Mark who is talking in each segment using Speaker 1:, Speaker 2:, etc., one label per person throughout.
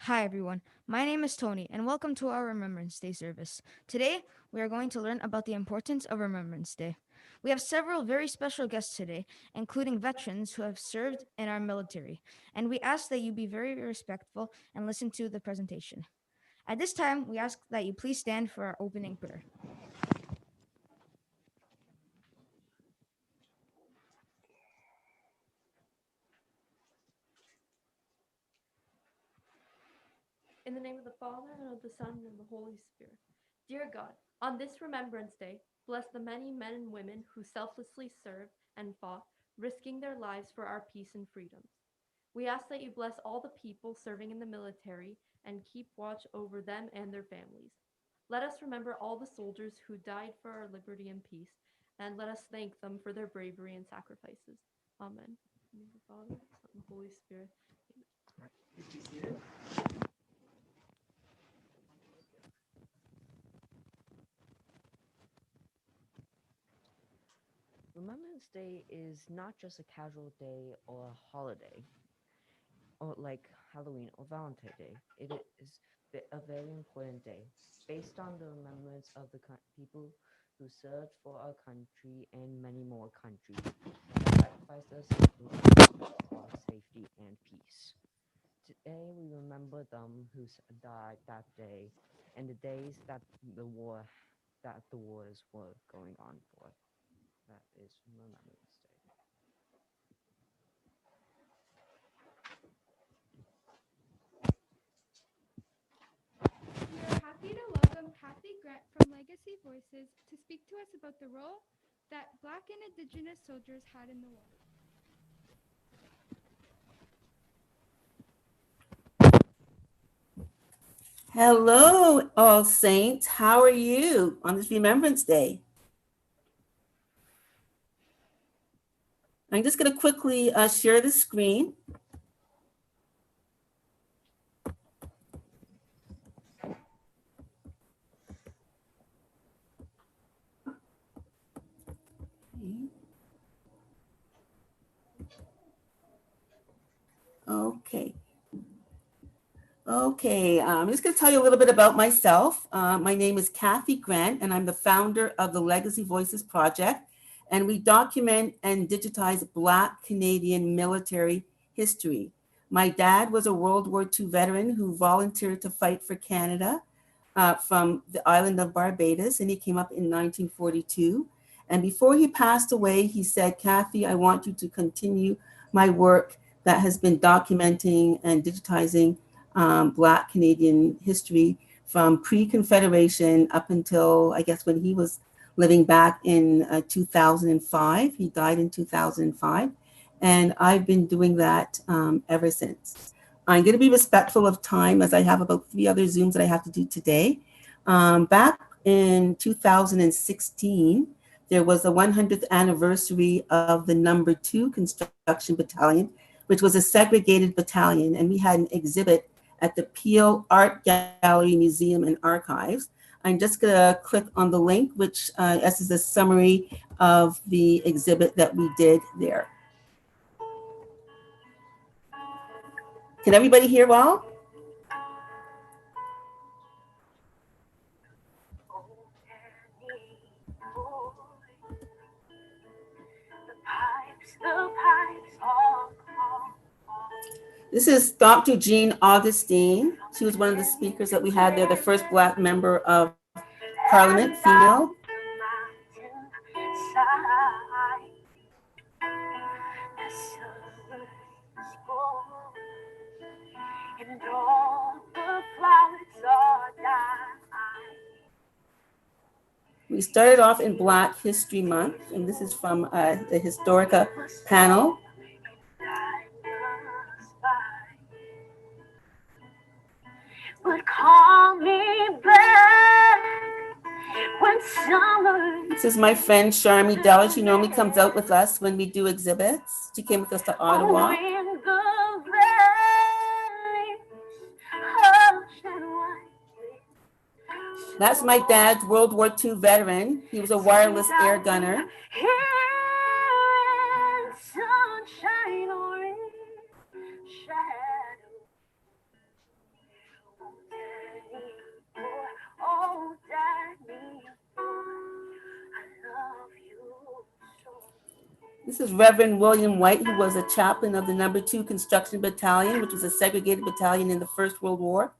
Speaker 1: Hi, everyone. My name is Tony, and welcome to our Remembrance Day service. Today, we are going to learn about the importance of Remembrance Day. We have several very special guests today, including veterans who have served in our military, and we ask that you be very respectful and listen to the presentation. At this time, we ask that you please stand for our opening prayer.
Speaker 2: In the name of the Father, and of the Son, and of the Holy Spirit. Dear God, on this Remembrance Day, bless the many men and women who selflessly served and fought, risking their lives for our peace and freedoms. We ask that you bless all the people serving in the military and keep watch over them and their families. Let us remember all the soldiers who died for our liberty and peace, and let us thank them for their bravery and sacrifices. Amen. In the name of the Father, Son, and Holy Spirit.
Speaker 3: Remembrance Day is not just a casual day or a holiday, or like Halloween or Valentine's Day. It is a very important day based on the remembrance of the people who served for our country and many more countries that sacrificed their lives for our safety and peace. Today we remember them who died that day and the days that the wars were going on for. That is Remembrance Day.
Speaker 4: We are happy to welcome Kathy Grant from Legacy Voices to speak to us about the role that Black and Indigenous soldiers had in the war.
Speaker 5: Hello, All Saints. How are you on this Remembrance Day? I'm just going to quickly share the screen. Okay. Okay, I'm just going to tell you a little bit about myself. My name is Kathy Grant, and I'm the founder of the Legacy Voices Project. And we document and digitize Black Canadian military history. My dad was a World War II veteran who volunteered to fight for Canada from the island of Barbados, and he came up in 1942. And before he passed away, he said, Kathy, I want you to continue my work that has been documenting and digitizing Black Canadian history from pre-Confederation up until, I guess, when he was living back in 2005. He died in 2005. And I've been doing that ever since. I'm going to be respectful of time as I have about 3 other Zooms that I have to do today. Back in 2016, there was the 100th anniversary of the number 2 construction battalion, which was a segregated battalion. And we had an exhibit at the Peel Art Gallery Museum and Archives. I'm just going to click on the link, which is a summary of the exhibit that we did there. Can everybody hear well? This is Dr. Jean Augustine. She was one of the speakers that we had there, the first Black member of Parliament, female. We started off in Black History Month, and this is from the Historica panel. Would call me back when summer. This is my friend Sharmi Della. She normally comes out with us when we do exhibits. She came with us to Ottawa. That's my dad's World War II veteran. He was a wireless air gunner. This is Reverend William White, who was a chaplain of the number 2 Construction Battalion, which was a segregated battalion in the First World War.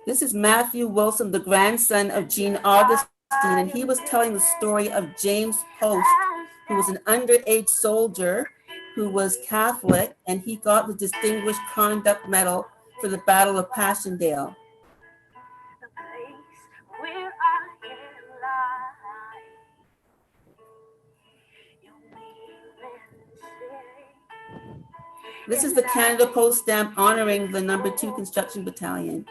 Speaker 5: This is Matthew Wilson, the grandson of Jean Augustine, and he was telling the story of James Post, who was an underage soldier who was Catholic, and he got the Distinguished Conduct Medal for the Battle of Passchendaele. This is the Canada Post stamp honoring the number 2 Construction Battalion.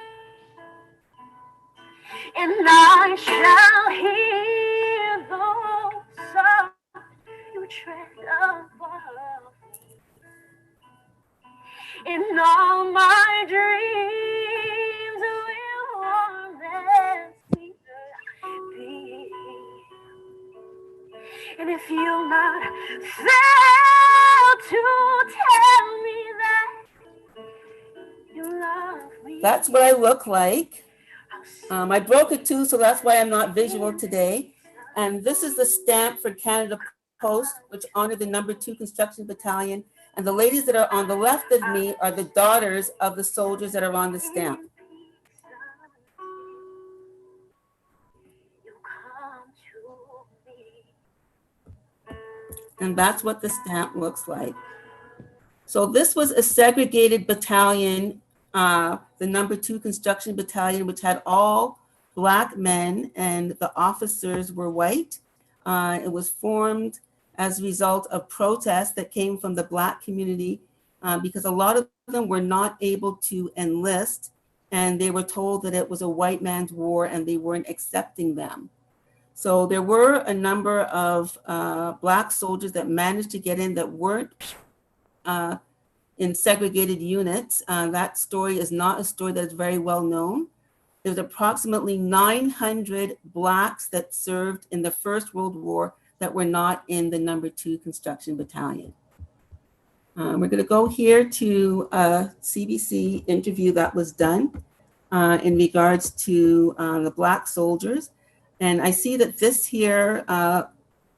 Speaker 5: And I shall hear the sound you tread above. In all my dreams will warm and sweeter be. And if you'll not fail to tell me that you love me. That's what I look like. I broke a tooth, so that's why I'm not visual today. And this is the stamp for Canada Post, which honored the number 2 Construction Battalion. And the ladies that are on the left of me are the daughters of the soldiers that are on the stamp. And that's what the stamp looks like. So this was a segregated battalion, the number 2 Construction Battalion, which had all Black men, and the officers were white. It was formed as a result of protests that came from the Black community because a lot of them were not able to enlist, and they were told that it was a white man's war and they weren't accepting them. So there were a number of Black soldiers that managed to get in that weren't in segregated units. That story is not a story that is very well known. There's approximately 900 Blacks that served in the First World War that were not in the number 2 Construction Battalion. We're going to go here to a CBC interview that was done in regards to the Black soldiers. And I see that this here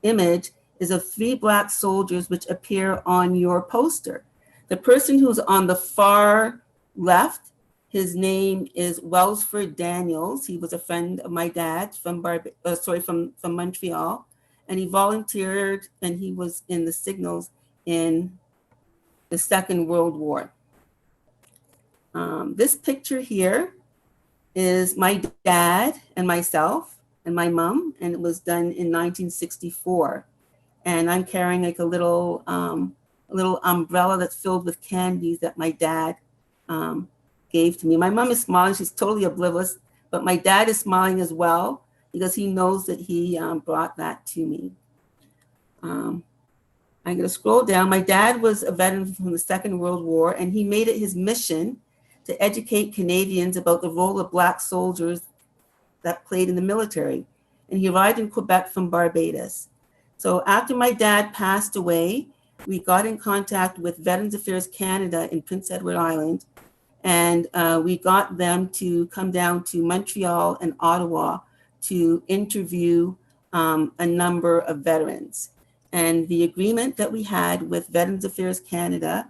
Speaker 5: image is of 3 Black soldiers which appear on your poster. The person who's on the far left, his name is Wellsford Daniels. He was a friend of my dad's from Montreal, and he volunteered and he was in the signals in the Second World War. This picture here is my dad and myself and my mom, and it was done in 1964. And I'm carrying like a little umbrella that's filled with candies that my dad gave to me. My mom is smiling, she's totally oblivious, but my dad is smiling as well because he knows that he brought that to me. I'm gonna scroll down. My dad was a veteran from the Second World War, and he made it his mission to educate Canadians about the role of Black soldiers that played in the military. And he arrived in Quebec from Barbados. So after my dad passed away, we got in contact with Veterans Affairs Canada in Prince Edward Island, and we got them to come down to Montreal and Ottawa to interview a number of veterans. And the agreement that we had with Veterans Affairs Canada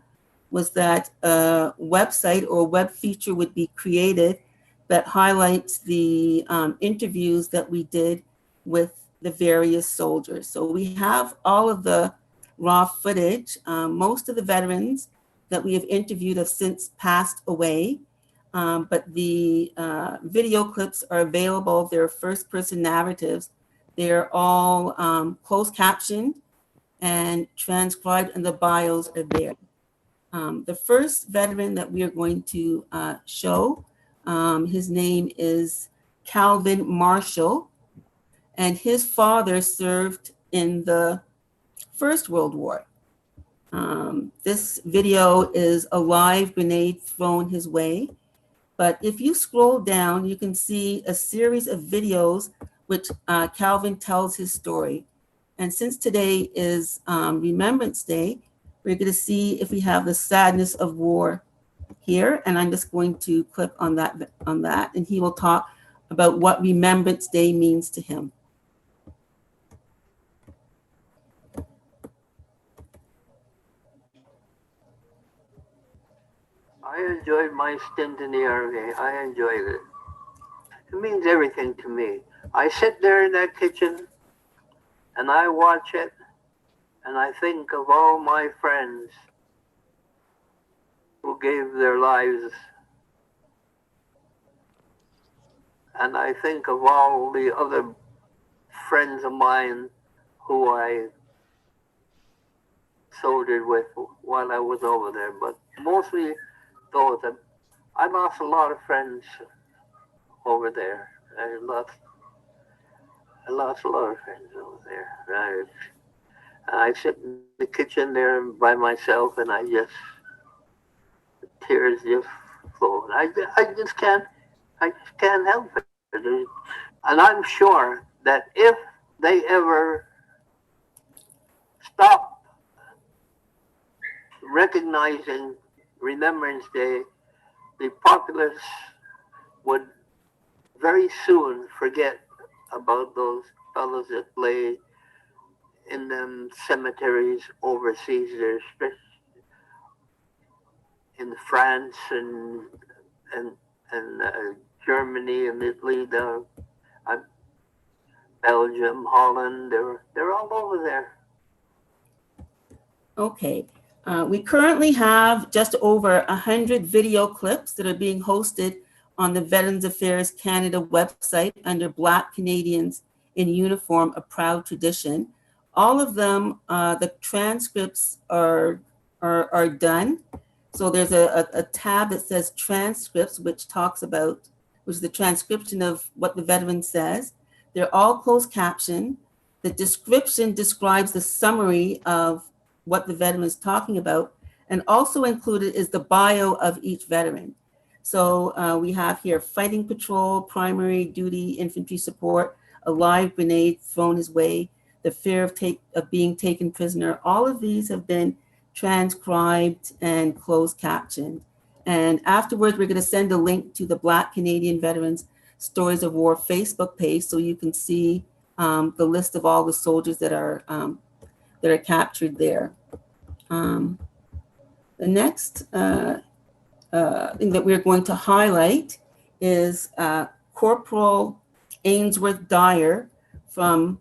Speaker 5: was that a website or web feature would be created that highlights the interviews that we did with the various soldiers. So we have all of the raw footage. Most of the veterans that we have interviewed have since passed away, but the video clips are available. They're first-person narratives. They're all closed captioned and transcribed, and the bios are there. The first veteran that we are going to show, his name is Calvin Marshall, and his father served in the First World War. This video is a live grenade thrown his way, but if you scroll down, you can see a series of videos which Calvin tells his story. And since today is Remembrance Day, we're going to see if we have the sadness of war here. And I'm just going to click on that, and he will talk about what Remembrance Day means to him.
Speaker 6: I enjoyed my stint in the army. I enjoyed it. It means everything to me. I sit there in that kitchen and I watch it and I think of all my friends who gave their lives, and I think of all the other friends of mine who I soldiered with while I was over there, but mostly those. I lost a lot of friends over there. I lost a lot of friends over there. I sit in the kitchen there by myself, and the tears just flow. I just can't help it. And I'm sure that if they ever stop recognizing Remembrance Day, the populace would very soon forget about those fellows that lay in them cemeteries overseas. There, in France and Germany and Italy, uh, Belgium, Holland. They're all over there.
Speaker 5: Okay. We currently have just over 100 video clips that are being hosted on the Veterans Affairs Canada website under Black Canadians in Uniform, a Proud Tradition. All of them, the transcripts are done. So there's a tab that says transcripts, which is the transcription of what the veteran says. They're all closed captioned. The description describes the summary of what the veteran is talking about, and also included is the bio of each veteran. So we have here fighting patrol, primary duty, infantry support, a live grenade thrown his way, the fear of being taken prisoner. All of these have been transcribed and closed captioned. And afterwards, we're going to send a link to the Black Canadian Veterans Stories of War Facebook page, so you can see the list of all the soldiers that are captured there. The next thing that we're going to highlight is Corporal Ainsworth Dyer from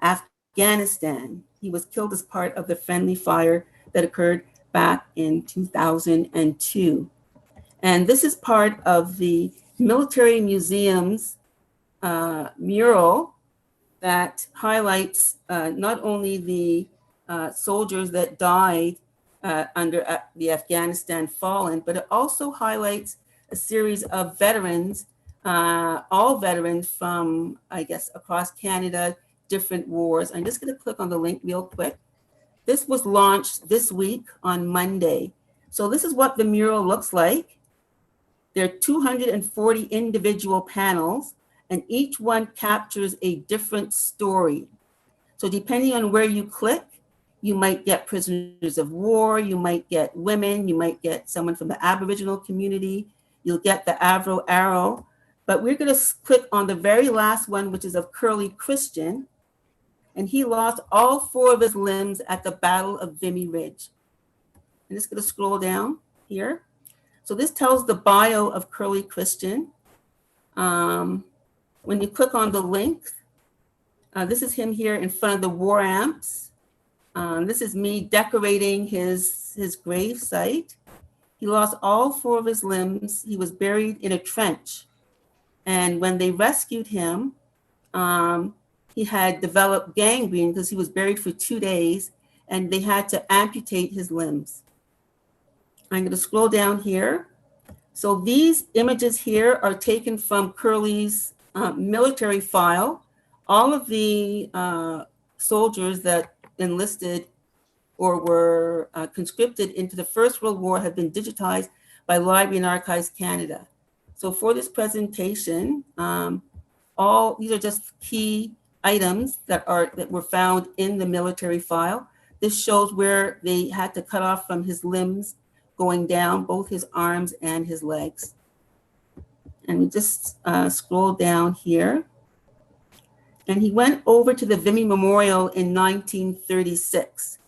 Speaker 5: Afghanistan. He was killed as part of the friendly fire that occurred back in 2002. And this is part of the Military Museum's mural that highlights not only the soldiers that died under the Afghanistan fallen, but it also highlights a series of veterans, all veterans from, I guess, across Canada, different wars. I'm just going to click on the link real quick. This was launched this week on Monday. So this is what the mural looks like. There are 240 individual panels, and each one captures a different story. So depending on where you click, you might get prisoners of war, you might get women, you might get someone from the Aboriginal community, you'll get the Avro Arrow. But we're going to click on the very last one, which is of Curly Christian. And he lost all 4 of his limbs at the Battle of Vimy Ridge. I'm just going to scroll down here. So this tells the bio of Curly Christian. When you click on the link, this is him here in front of the war amps. This is me decorating his grave site. He lost all 4 of his limbs. He was buried in a trench. And when they rescued him, he had developed gangrene because he was buried for 2 days, and they had to amputate his limbs. I'm going to scroll down here. So these images here are taken from Curly's military file. All of the soldiers that enlisted or were conscripted into the First World War have been digitized by Library and Archives Canada. So for this presentation, all these are just key items that were found in the military file. This shows where they had to cut off from his limbs going down, both his arms and his legs. And we just scroll down here. And he went over to the Vimy Memorial in 1936.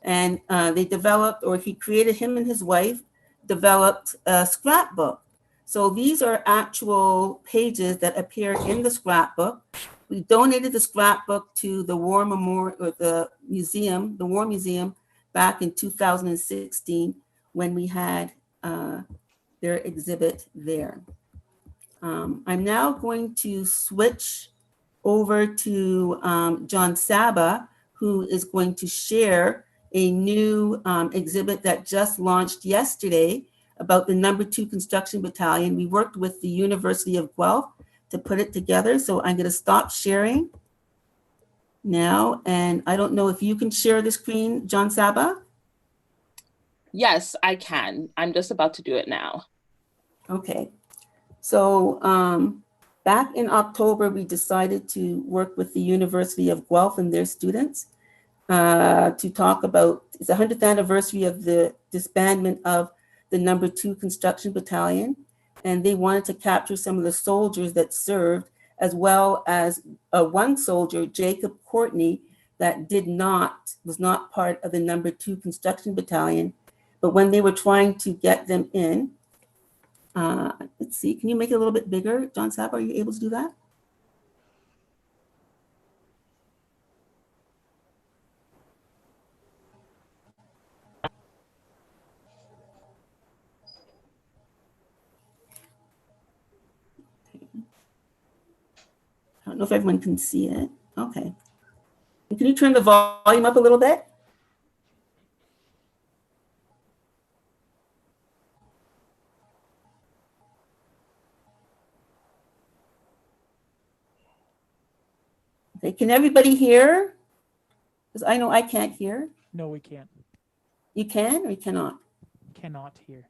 Speaker 5: And they developed, or he created, him and his wife developed a scrapbook. So these are actual pages that appear in the scrapbook. We donated the scrapbook to the War Memorial, or the museum, the War Museum, back in 2016 when we had their exhibit there. I'm now going to switch over to John Saba, who is going to share a new exhibit that just launched yesterday about the No. 2 Construction Battalion. We worked with the University of Guelph to put it together. So I'm going to stop sharing now. And I don't know if you can share the screen, John Saba?
Speaker 7: Yes, I can. I'm just about to do it now.
Speaker 5: Okay. So back in October, we decided to work with the University of Guelph and their students to talk about, it's the 100th anniversary of the disbandment of the No. 2 Construction Battalion. And they wanted to capture some of the soldiers that served, as well as one soldier, Jacob Courtney, that was not part of the No. 2 Construction Battalion. But when they were trying to get them in, let's see, can you make it a little bit bigger? John Saba, are you able to do that? I don't know if everyone can see it. Okay. And can you turn the volume up a little bit? Okay, can everybody hear? Because I know I can't hear.
Speaker 8: No, we can't.
Speaker 5: You can or you cannot?
Speaker 8: Cannot hear.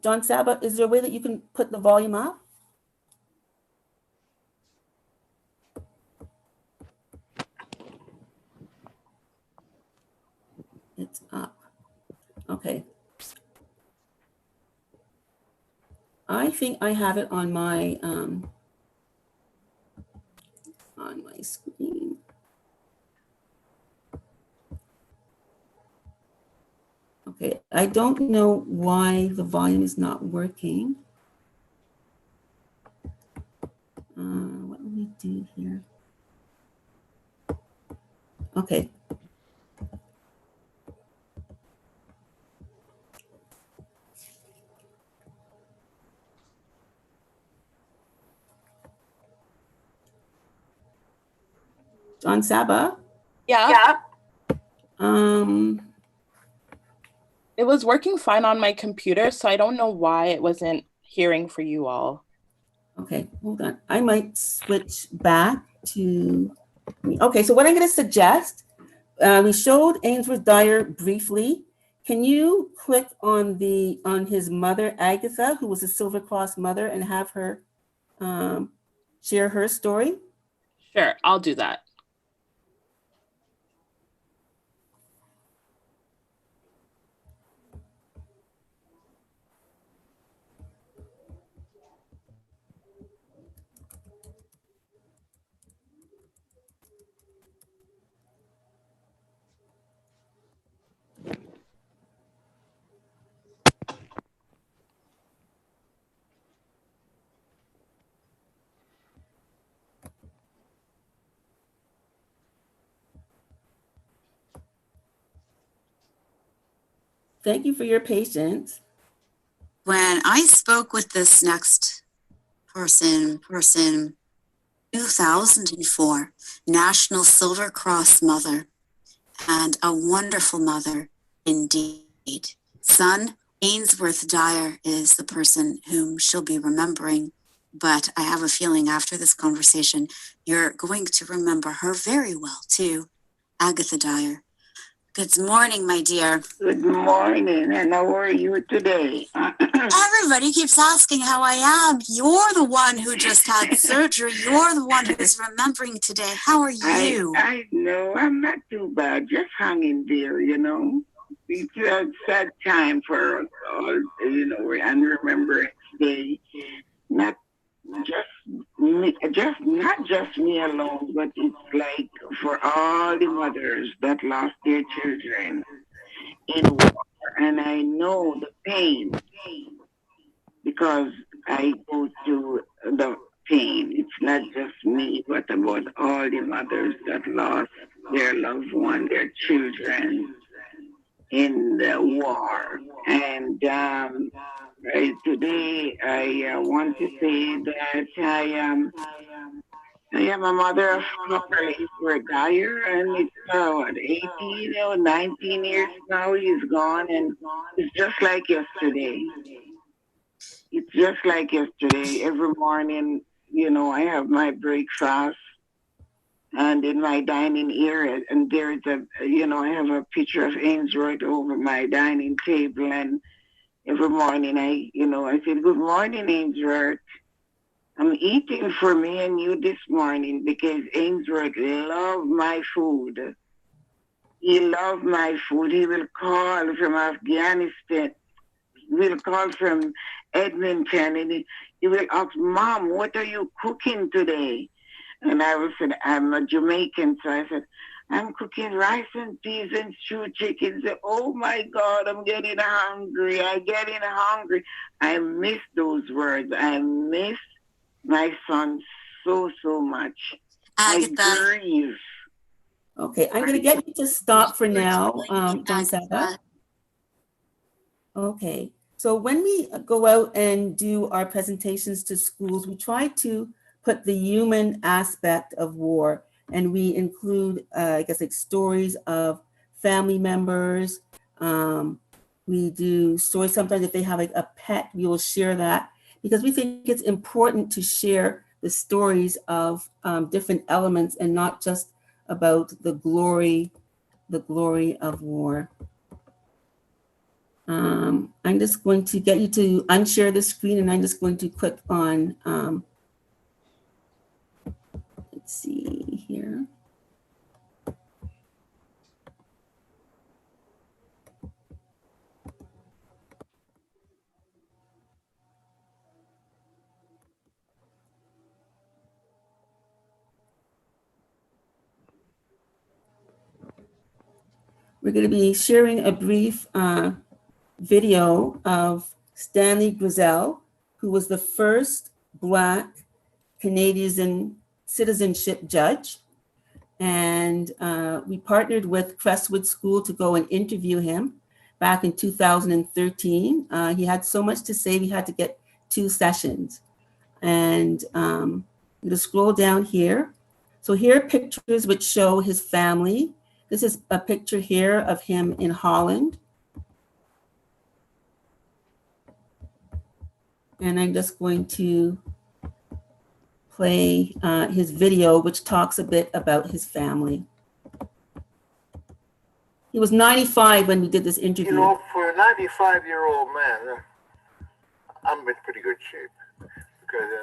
Speaker 5: John Saba, is there a way that you can put the volume up? It's up. Okay. I think I have it on my screen. Okay, I don't know why the volume is not working. What do we do here? Okay. John Saba?
Speaker 7: Yeah.
Speaker 5: It
Speaker 7: was working fine on my computer, so I don't know why it wasn't hearing for you all.
Speaker 5: Okay, hold on. I might switch back to, okay, so what I'm going to suggest, we showed Ainsworth Dyer briefly. Can you click on his mother, Agatha, who was a Silver Cross mother, and have her share her story?
Speaker 7: Sure, I'll do that.
Speaker 5: Thank you for your patience.
Speaker 9: When I spoke with this next person, 2004, National Silver Cross mother, and a wonderful mother indeed. Son Ainsworth Dyer is the person whom she'll be remembering, but I have a feeling after this conversation, you're going to remember her very well too, Agatha Dyer. Good morning, my dear.
Speaker 10: Good morning, and how are you today?
Speaker 9: Everybody keeps asking how I am. You're the one who just had surgery. You're the one who's remembering today. How are you?
Speaker 10: I know I'm not too bad, just hanging there, you know. It's a sad time for us all, you know, and Remembrance Day. Not not just me alone, but it's like for all the mothers that lost their children in war, and I know the pain because I go through the pain. It's not just me, but about all the mothers that lost their loved one, their children in the war. And today I want to say that I am a mother of properly for a Dyer, and it's 18 or 19 years now he's gone, and it's just like yesterday. It's just like yesterday. Every morning, you know, I have my breakfast and in my dining area, and there is I have a picture of Ainsworth over my dining table, and every morning I said, "Good morning, Ainsworth. I'm eating for me and you this morning because Ainsworth loved my food. He loved my food. He will call from Afghanistan. He will call from Edmonton, and he will ask, Mom, what are you cooking today? And I will say, I'm a Jamaican, so I said, I'm cooking rice and peas and stewed chicken. Say, oh my God, I'm getting hungry. I miss those words. I miss my son so much.
Speaker 9: Agatha.
Speaker 10: I grieve.
Speaker 5: Okay, I'm going to get you to stop for now, Donzetta. Okay, so when we go out and do our presentations to schools, we try to put the human aspect of war, and we include, like stories of family members. We do stories. Sometimes if they have like a pet, we will share that because we think it's important to share the stories of different elements and not just about the glory of war. I'm just going to get you to unshare the screen, and I'm just going to click on, let's see here. We're going to be sharing a brief video of Stanley Grizel, who was the first Black Canadian citizenship judge. And we partnered with Crestwood School to go and interview him back in 2013. He had so much to say, we had to get 2 sessions. And I'm going to scroll down here. So here are pictures which show his family. This is a picture here of him in Holland. And I'm just going to play his video, which talks a bit about his family. He was 95 when we did this interview.
Speaker 6: You know, for a 95-year-old man, I'm in pretty good shape.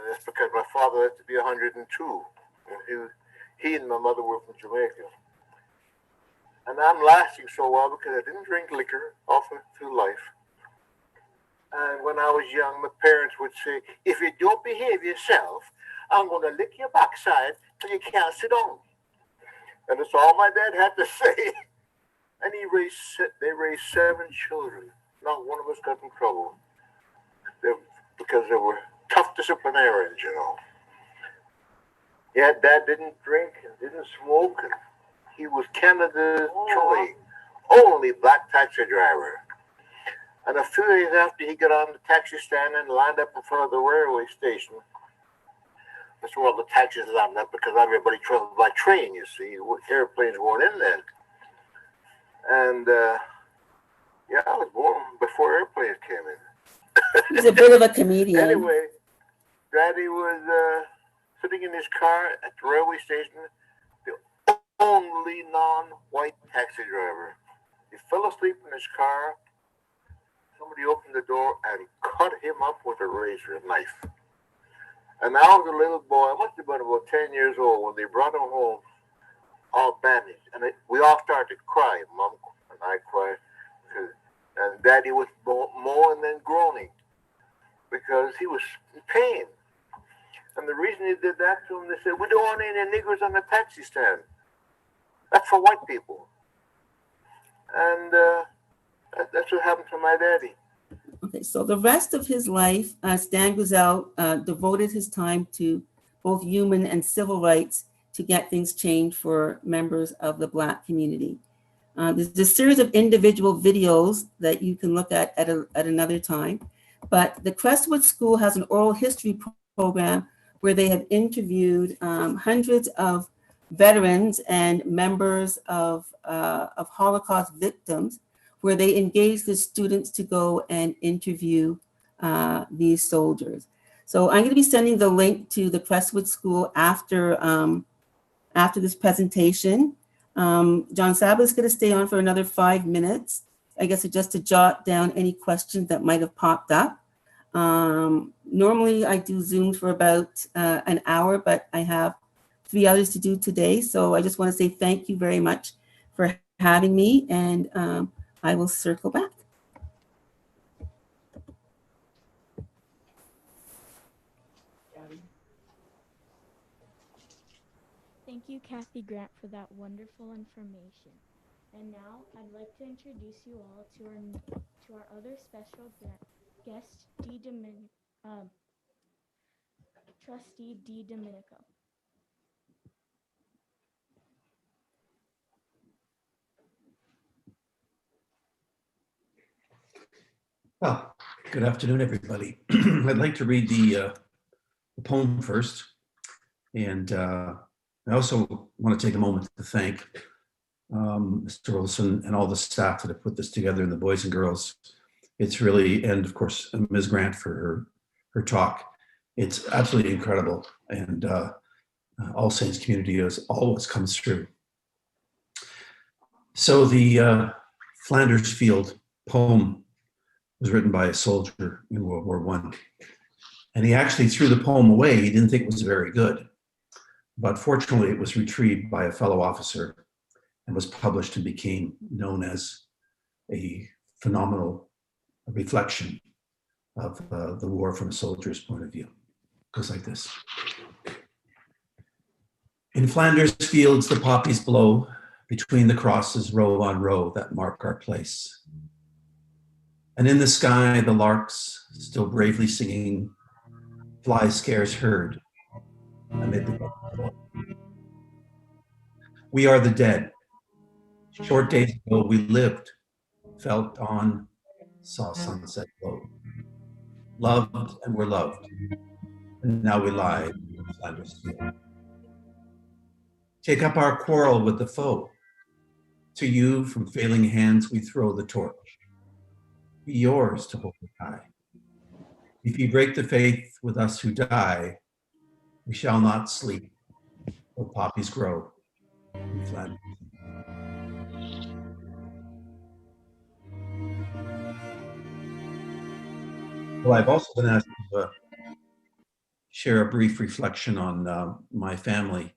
Speaker 6: That's because my father lived to be 102. And he and my mother were from Jamaica. And I'm lasting so well because I didn't drink liquor all through life. And when I was young, my parents would say, if you don't behave yourself, I'm going to lick your backside till you can't sit down. And that's all my dad had to say. And they raised 7 children. Not one of us got in trouble. Because they were tough disciplinarians, you know. Yeah, Dad didn't drink and didn't smoke. And he was Canada's only Black taxi driver. And a few days after he got on the taxi stand and lined up in front of the railway station, that's where all the taxis lined up because everybody traveled by train, you see. Airplanes weren't in then. And, I was born before airplanes came in.
Speaker 5: He's a bit of a comedian.
Speaker 6: Anyway, Daddy was sitting in his car at the railway station, the only non-white taxi driver. He fell asleep in his car. Somebody opened the door and cut him up with a razor knife. And I was a little boy, I must have been about 10 years old when they brought him home, all bandaged. And we all started crying. Mom and I cried. And Daddy was moaning and groaning because he was in pain. And the reason he did that to him, they said, we don't want any niggers on the taxi stand. That's for white people. And that's what happened to my daddy.
Speaker 5: Okay, so the rest of his life, Stan Grizel devoted his time to both human and civil rights to get things changed for members of the Black community. There's a series of individual videos that you can look at another time, but the Crestwood School has an oral history program where they have interviewed hundreds of veterans and members of Holocaust victims, where they engage the students to go and interview these soldiers. So I'm going to be sending the link to the Crestwood School after this presentation. John Saba is going to stay on for another 5 minutes, I guess, just to jot down any questions that might have popped up. Normally I do Zooms for about an hour, but I have 3 others to do today. So I just want to say thank you very much for having me, and I will circle back.
Speaker 11: Thank you, Kathy Grant, for that wonderful information. And now I'd like to introduce you all to our other special guest, Trustee D. Domenico.
Speaker 12: Well, good afternoon, everybody. I'd like to read the poem first. And I also want to take a moment to thank Mr. Wilson and all the staff that have put this together, and the boys and girls. It's really, and of course, Ms. Grant for her talk. It's absolutely incredible. And All Saints community always comes through. So the Flanders Field poem was written by a soldier in World War I. And he actually threw the poem away. He didn't think it was very good. But fortunately, it was retrieved by a fellow officer and was published and became known as a phenomenal reflection of the war from a soldier's point of view. It goes like this. In Flanders fields, the poppies blow between the crosses, row on row, that mark our place. And in the sky, the larks, still bravely singing, fly scarce heard amid the glow. We are the dead. Short days ago we lived, felt dawn, saw sunset glow. Loved and were loved, and now we lie in Flanders field. Take up our quarrel with the foe. To you from failing hands we throw the torch. Be yours to hold it high. If you break the faith with us who die, we shall not sleep till poppies grow in Flanders. Well, I've also been asked to share a brief reflection on my family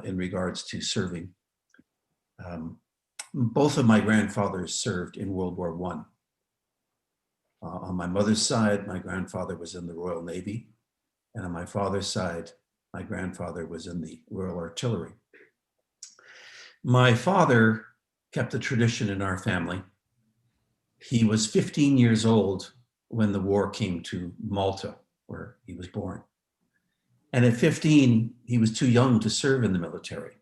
Speaker 12: in regards to serving. Both of my grandfathers served in World War I. On my mother's side, my grandfather was in the Royal Navy, and on my father's side, my grandfather was in the Royal Artillery. My father kept a tradition in our family. He was 15 years old when the war came to Malta, where he was born. And at 15, he was too young to serve in the military,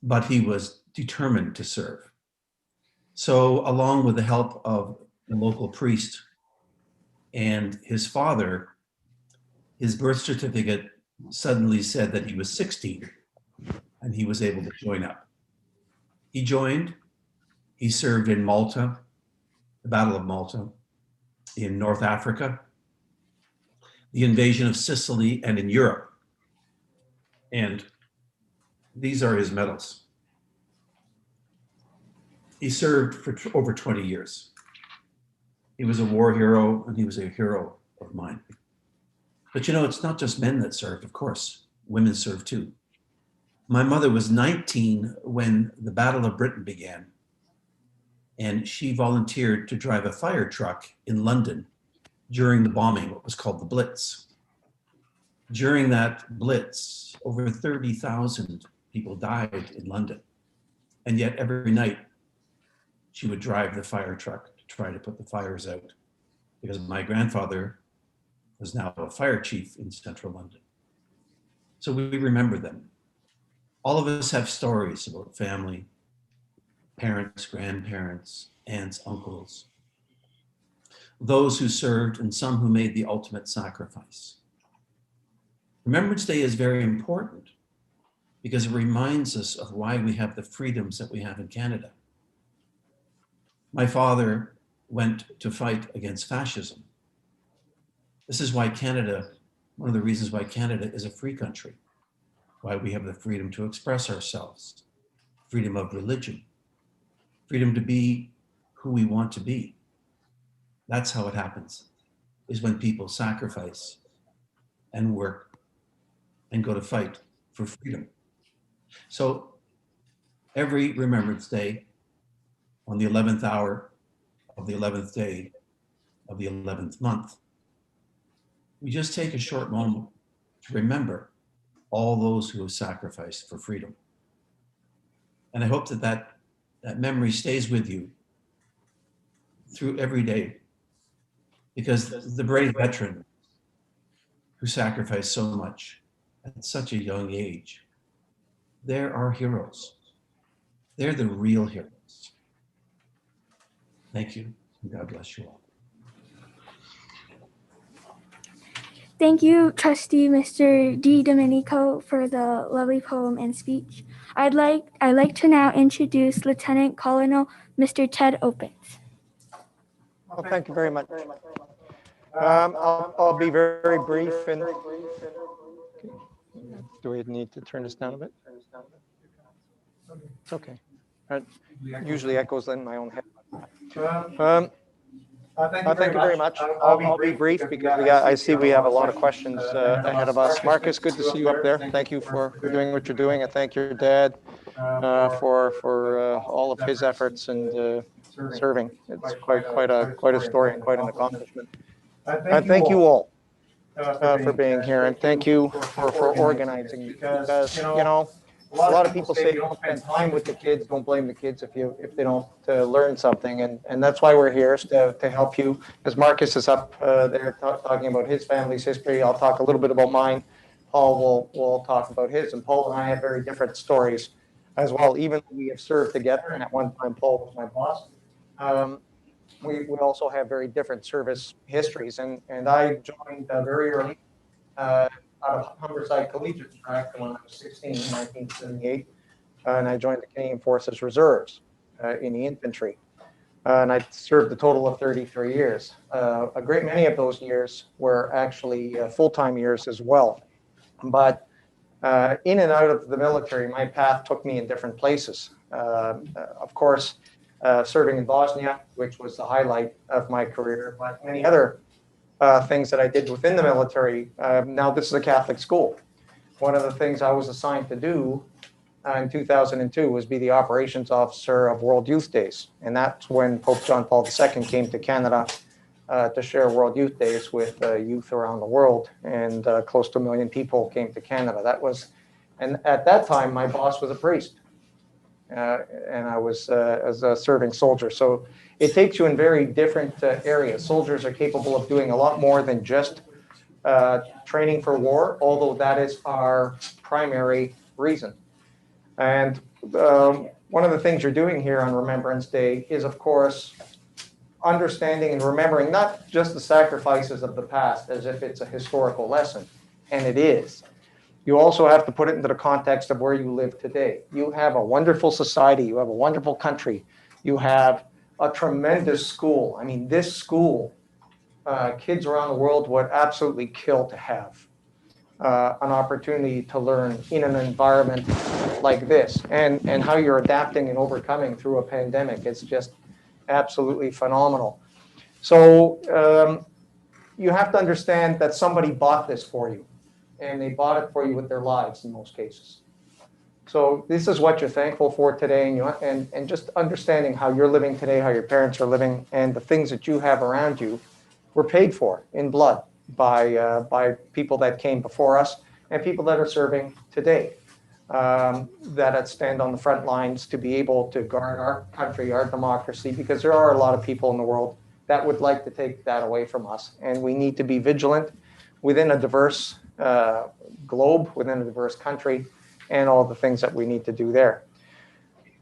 Speaker 12: but he was determined to serve. So along with the help of the local priest and his father, his birth certificate suddenly said that he was 16 and he was able to join up. He joined, he served in Malta, the Battle of Malta, in North Africa, the invasion of Sicily, and in Europe. And these are his medals. He served for over 20 years. He was a war hero, and he was a hero of mine. But it's not just men that served, of course. Women served too. My mother was 19 when the Battle of Britain began, and she volunteered to drive a fire truck in London during the bombing, what was called the Blitz. During that Blitz, over 30,000 people died in London. And yet every night she would drive the fire truck to try to put the fires out, because my grandfather was now a fire chief in central London. So we remember them. All of us have stories about family, parents, grandparents, aunts, uncles, those who served and some who made the ultimate sacrifice. Remembrance Day is very important because it reminds us of why we have the freedoms that we have in Canada. My father went to fight against fascism. This is why Canada, one of the reasons why Canada is a free country, why we have the freedom to express ourselves, freedom of religion, freedom to be who we want to be. That's how it happens, is when people sacrifice and work and go to fight for freedom. So every Remembrance Day, on the 11th hour of the 11th day of the 11th month, we just take a short moment to remember all those who have sacrificed for freedom. And I hope that memory stays with you through every day, because the brave veteran who sacrificed so much at such a young age, they're our heroes. They're the real heroes. Thank you, and God bless you all.
Speaker 11: Thank you, Trustee Mr. Domenico, for the lovely poem and speech. I'd like to now introduce Lieutenant Colonel Mr. Ted Opens.
Speaker 13: Well, thank you very much. I'll be very brief. And do we need to turn this down a bit? It's okay. It usually echoes in my own head. Thank you very much. I'll be brief because I see we have a lot of questions ahead of us. Markus, good to see you up there. Thank you for doing what you're doing, and thank your dad for all of his efforts and serving. It's quite a story and quite an accomplishment. And thank you all for being here, and thank you for organizing, because a lot of people say don't spend time with the kids, don't blame the kids if they don't learn something, and that's why we're here, is to help you. As Markus is up there talking about his family's history, I'll talk a little bit about mine. Paul will talk about his, and Paul and I have very different stories as well, even though we have served together, and at one time Paul was my boss. We also have very different service histories, and I joined very early out of Humberside Collegiate Track when I was 16 in 1978, and I joined the Canadian Forces Reserves in the infantry, and I served a total of 33 years. A great many of those years were actually full-time years as well, but in and out of the military, my path took me in different places. Of course, serving in Bosnia, which was the highlight of my career, but many other things that I did within the military. Now, this is a Catholic school. One of the things I was assigned to do in 2002 was be the operations officer of World Youth Days. And that's when Pope John Paul II came to Canada to share World Youth Days with youth around the world. And close to 1 million people came to Canada. And at that time, my boss was a priest. And I was as a serving soldier. So it takes you in very different areas. Soldiers are capable of doing a lot more than just training for war, although that is our primary reason. And one of the things you're doing here on Remembrance Day is, of course, understanding and remembering not just the sacrifices of the past as if it's a historical lesson, and it is. You also have to put it into the context of where you live today. You have a wonderful society. You have a wonderful country. You have a tremendous school. I mean, this school, kids around the world would absolutely kill to have an opportunity to learn in an environment like this, and how you're adapting and overcoming through a pandemic. It's just absolutely phenomenal. So you have to understand that somebody bought this for you, and they bought it for you with their lives in most cases. So this is what you're thankful for today, and just understanding how you're living today, how your parents are living, and the things that you have around you were paid for in blood by people that came before us and people that are serving today, that stand on the front lines to be able to guard our country, our democracy, because there are a lot of people in the world that would like to take that away from us. And we need to be vigilant within a diverse globe, within a diverse country, and all the things that we need to do there.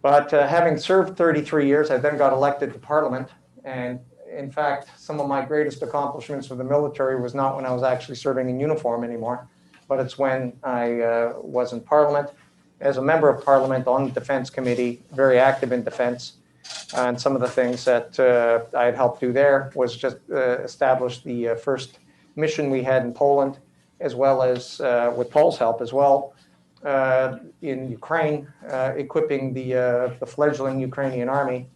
Speaker 13: But having served 33 years, I then got elected to Parliament. And in fact, some of my greatest accomplishments with the military was not when I was actually serving in uniform anymore, but it's when I was in Parliament as a member of Parliament on the Defense Committee, very active in defense. And some of the things that I had helped do there was just establish the first mission we had in Poland, as well as with Paul's help as well, in Ukraine, equipping the fledgling Ukrainian army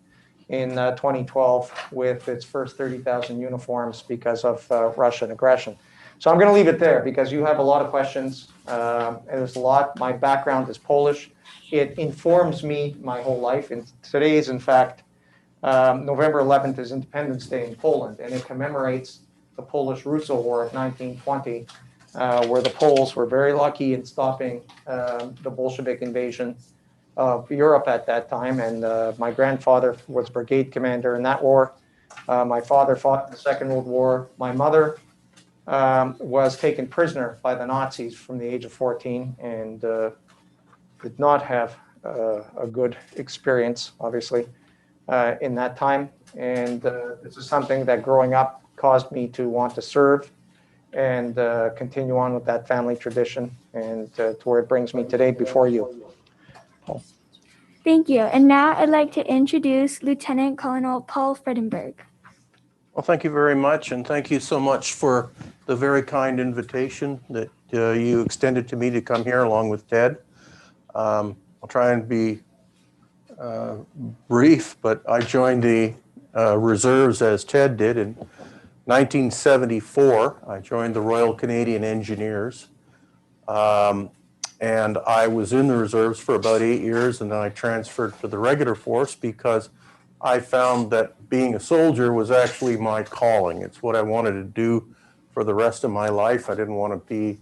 Speaker 13: in 2012 with its first 30,000 uniforms because of Russian aggression. So I'm going to leave it there because you have a lot of questions. And there's a lot. My background is Polish. It informs me my whole life. And today is, in fact, November 11th is Independence Day in Poland, and it commemorates the Polish-Russo War of 1920. Where the Poles were very lucky in stopping the Bolshevik invasion of Europe at that time. And my grandfather was brigade commander in that war. My father fought in the Second World War. My mother was taken prisoner by the Nazis from the age of 14 and did not have a good experience, obviously, in that time. And this is something that growing up caused me to want to serve and continue on with that family tradition, and to where it brings me today before you. Paul.
Speaker 11: Thank you. And now I'd like to introduce Lieutenant Colonel Paul Fredenburg.
Speaker 14: Well, thank you very much, and thank you so much for the very kind invitation that you extended to me to come here along with Ted. I'll try and be brief, but I joined the reserves as Ted did in 1974, I joined the Royal Canadian Engineers, and I was in the reserves for about 8 years, and then I transferred to the regular force because I found that being a soldier was actually my calling. It's what I wanted to do for the rest of my life. I didn't want to be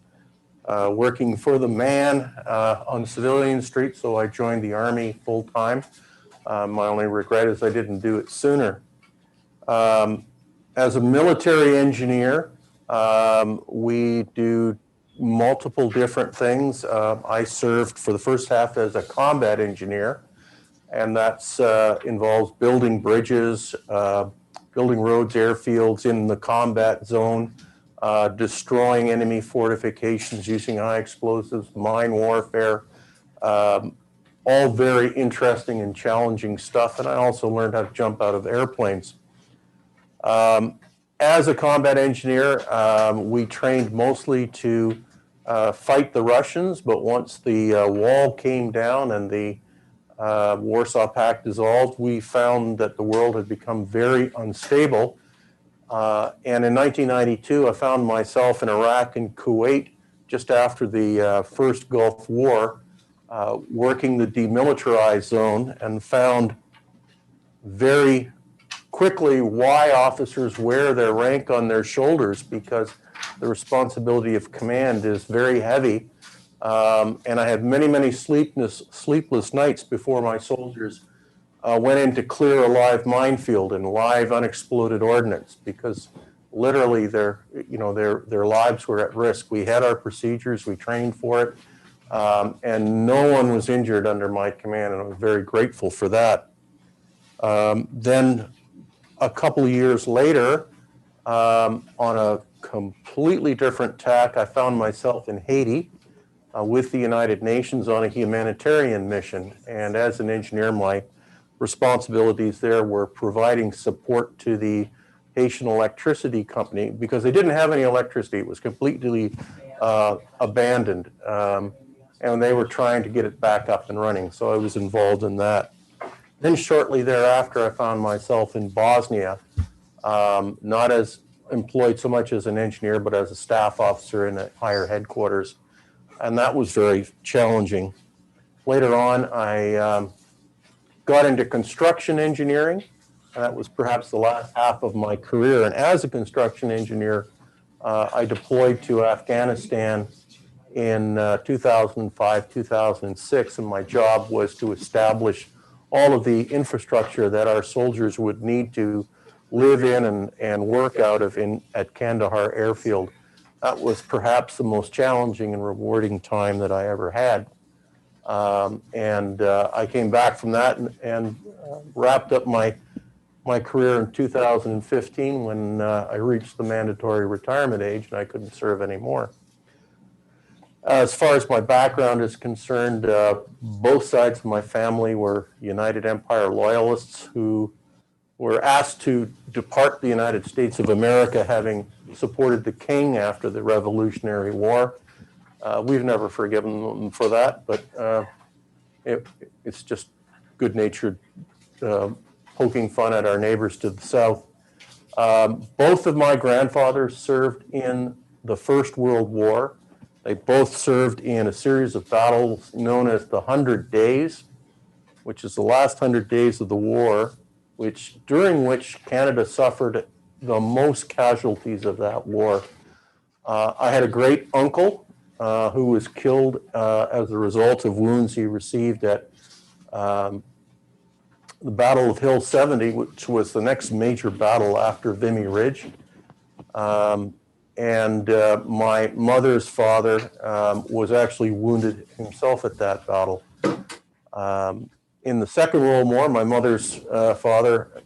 Speaker 14: working for the man on the civilian street, so I joined the Army full time. My only regret is I didn't do it sooner. As a military engineer, we do multiple different things. I served for the first half as a combat engineer, and that's involves building bridges, building roads, airfields in the combat zone, destroying enemy fortifications using high explosives, mine warfare, all very interesting and challenging stuff. And I also learned how to jump out of airplanes. As a combat engineer, we trained mostly to fight the Russians, but once the wall came down and the Warsaw Pact dissolved, we found that the world had become very unstable. And in 1992, I found myself in Iraq and Kuwait just after the first Gulf War, working the demilitarized zone, and found very quickly why officers wear their rank on their shoulders, because the responsibility of command is very heavy. And I had many, many sleepless nights before my soldiers went in to clear a live minefield and live unexploded ordnance, because literally their lives were at risk. We had our procedures, we trained for it, and no one was injured under my command, and I was very grateful for that. Then a couple of years later, on a completely different tack, I found myself in Haiti with the United Nations on a humanitarian mission. And as an engineer, my responsibilities there were providing support to the Haitian electricity company, because they didn't have any electricity. It was completely abandoned. and they were trying to get it back up and running. So I was involved in that. Then shortly thereafter, I found myself in Bosnia, not as employed so much as an engineer, but as a staff officer in a higher headquarters. And that was very challenging. Later on, I got into construction engineering. And that was perhaps the last half of my career. And as a construction engineer, I deployed to Afghanistan in 2005, 2006, and my job was to establish all of the infrastructure that our soldiers would need to live in and work out of at Kandahar Airfield. That was perhaps the most challenging and rewarding time that I ever had. I came back from that and wrapped up my career in 2015 when I reached the mandatory retirement age and I couldn't serve anymore. As far as my background is concerned, both sides of my family were United Empire loyalists who were asked to depart the United States of America, having supported the King after the Revolutionary War. We've never forgiven them for that, but it's just good-natured poking fun at our neighbors to the south. Both of my grandfathers served in the First World War. They both served in a series of battles known as the 100 Days, which is the last 100 days of the war, during which Canada suffered the most casualties of that war. I had a great uncle who was killed as a result of wounds he received at the Battle of Hill 70, which was the next major battle after Vimy Ridge. My mother's father was actually wounded himself at that battle. In the Second World War, my mother's father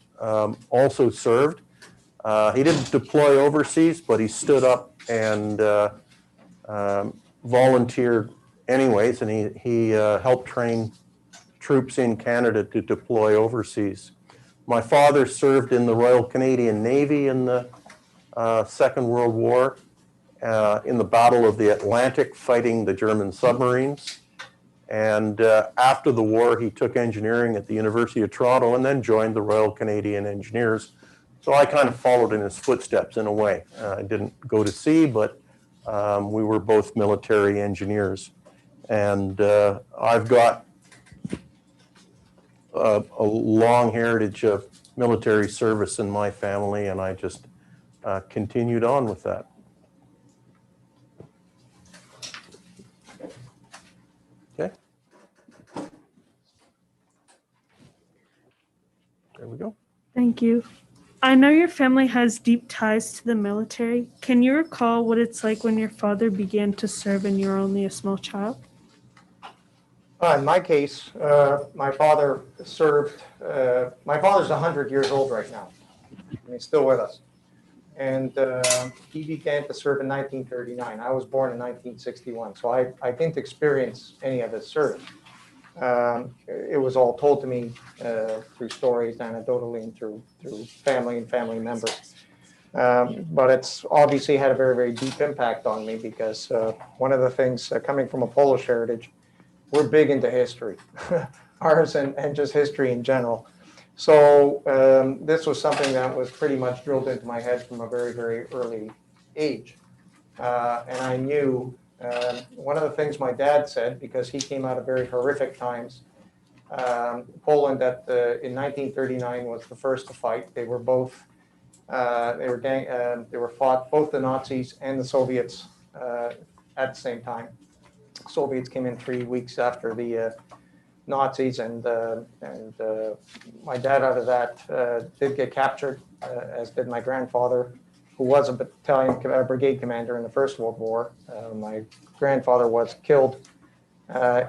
Speaker 14: also served. He didn't deploy overseas, but he stood up and volunteered anyways, and he helped train troops in Canada to deploy overseas. My father served in the Royal Canadian Navy in the Second World War, in the Battle of the Atlantic, fighting the German submarines. And after the war, he took engineering at the University of Toronto and then joined the Royal Canadian Engineers. So I kind of followed in his footsteps in a way. I didn't go to sea, but we were both military engineers. And I've got a long heritage of military service in my family, and I just continued on with that. Okay. There we go.
Speaker 15: Thank you. I know your family has deep ties to the military. Can you recall what it's like when your father began to serve and you were only a small child?
Speaker 13: In my case, my father served. My father's 100 years old right now, and he's still with us. And he began to serve in 1939. I was born in 1961, so I didn't experience any of his service. It was all told to me through stories, anecdotally, and through family and family members. But it's obviously had a very, very deep impact on me because one of the things, coming from a Polish heritage, we're big into history, ours and just history in general. So this was something that was pretty much drilled into my head from a very, very early age. And I knew one of the things my dad said, because he came out of very horrific times, Poland in 1939 was the first to fight. They were both, they were fought, both the Nazis and the Soviets at the same time. Soviets came in 3 weeks after the Nazis, and my dad out of that did get captured, as did my grandfather, who was a brigade commander in the First World War. My grandfather was killed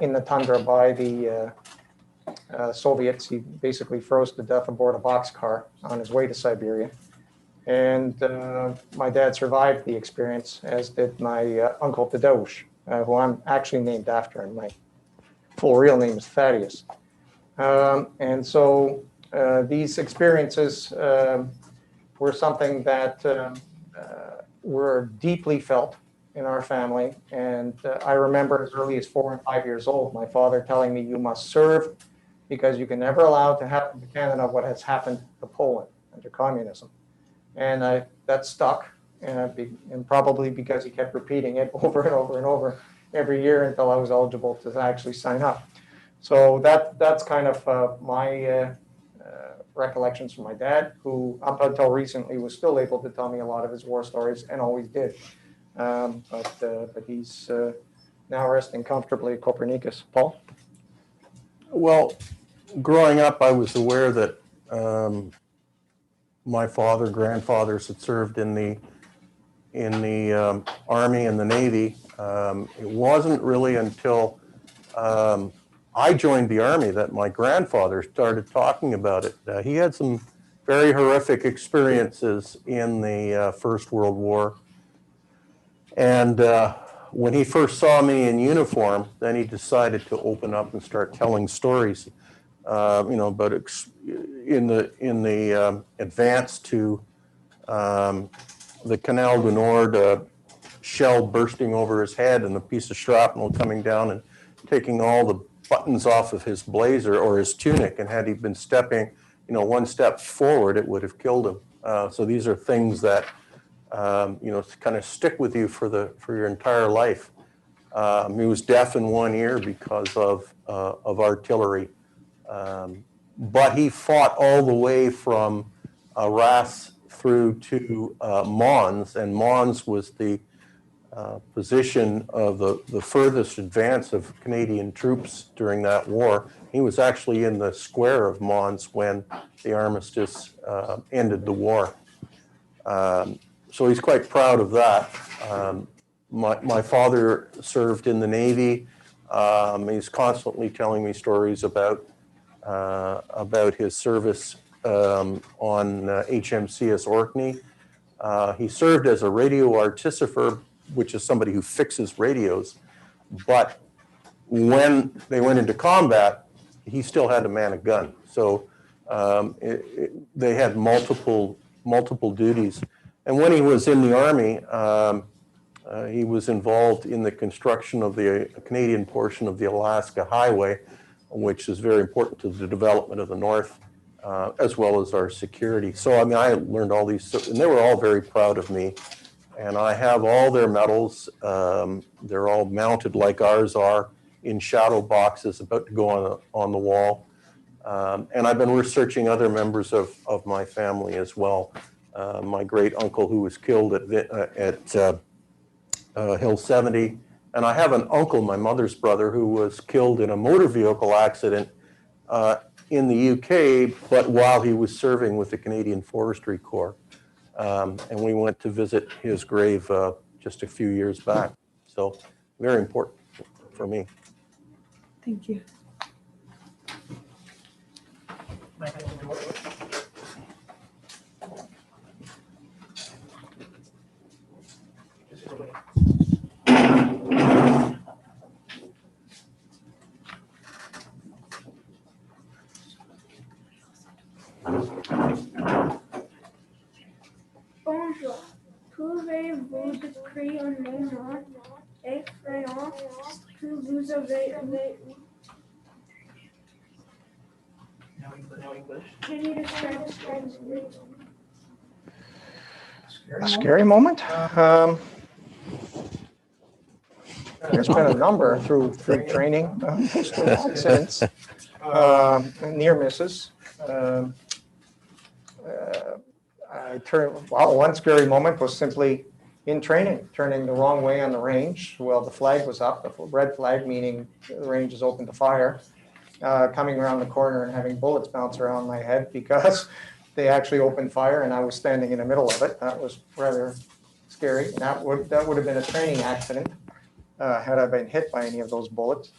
Speaker 13: in the tundra by the Soviets. He basically froze to death aboard a boxcar on his way to Siberia. And my dad survived the experience, as did my uncle Tadeusz, who I'm actually named after him. My full real name is Thaddeus. And so these experiences were something that were deeply felt in our family. And I remember as early as 4 and 5 years old, my father telling me, you must serve because you can never allow it to happen to Canada what has happened to Poland under communism. And that stuck, and probably because he kept repeating it over and over and over every year until I was eligible to actually sign up. So that's kind of my recollections from my dad, who up until recently was still able to tell me a lot of his war stories and always did. But he's now resting comfortably at Copernicus. Paul?
Speaker 14: Well, growing up, I was aware that my father, grandfathers had served in the Army and the Navy. It wasn't really until I joined the Army that my grandfather started talking about it. He had some very horrific experiences in the First World War. And when he first saw me in uniform, then he decided to open up and start telling stories, about in the advance to the Canal du Nord, shell bursting over his head and a piece of shrapnel coming down and taking all the buttons off of his blazer or his tunic. And had he been stepping, one step forward, it would have killed him. So these are things that, kind of stick with you for your entire life. He was deaf in one ear because of artillery. But he fought all the way from Arras through to Mons, and Mons was the position of the furthest advance of Canadian troops during that war. He was actually in the square of Mons when the armistice ended the war. So he's quite proud of that. My father served in the Navy. He's constantly telling me stories about his service on HMCS Orkney. He served as a radio artificer, which is somebody who fixes radios. But when they went into combat, he still had to man a gun. So they had multiple duties. And when he was in the Army, he was involved in the construction of the Canadian portion of the Alaska Highway, which is very important to the development of the North, as well as our security. So, I learned all these, and they were all very proud of me. And I have all their medals. They're all mounted like ours are in shadow boxes about to go on the wall. And I've been researching other members of my family as well. My great uncle who was killed at Hill 70. And I have an uncle, my mother's brother, who was killed in a motor vehicle accident in the UK, but while he was serving with the Canadian Forestry Corps. And we went to visit his grave just a few years back. So very important for me.
Speaker 15: Thank you.
Speaker 11: Bonjour. Pouvez-vous décrire un moment effrayant que vous avez eu?
Speaker 13: No English.
Speaker 11: Can you describe it?
Speaker 13: A scary moment? There's been a number through training, mostly accidents, near misses. One scary moment was simply in training, turning the wrong way on the range. Well, the flag was up, the red flag, meaning the range is open to fire, coming around the corner and having bullets bounce around my head because they actually opened fire and I was standing in the middle of it. That was rather scary. That would have been a training accident had I been hit by any of those bullets.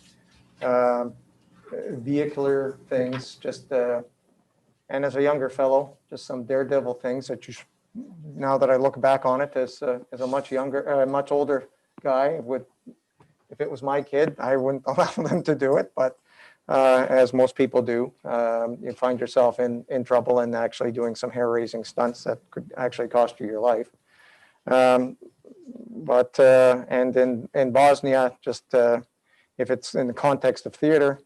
Speaker 13: Vehicular things, just and as a younger fellow, just some daredevil things that now that I look back on it as a much older guy, if it was my kid, I wouldn't allow them to do it. But as most people do, you find yourself in trouble and actually doing some hair-raising stunts that could actually cost you your life. But and in Bosnia, just if it's in the context of theater,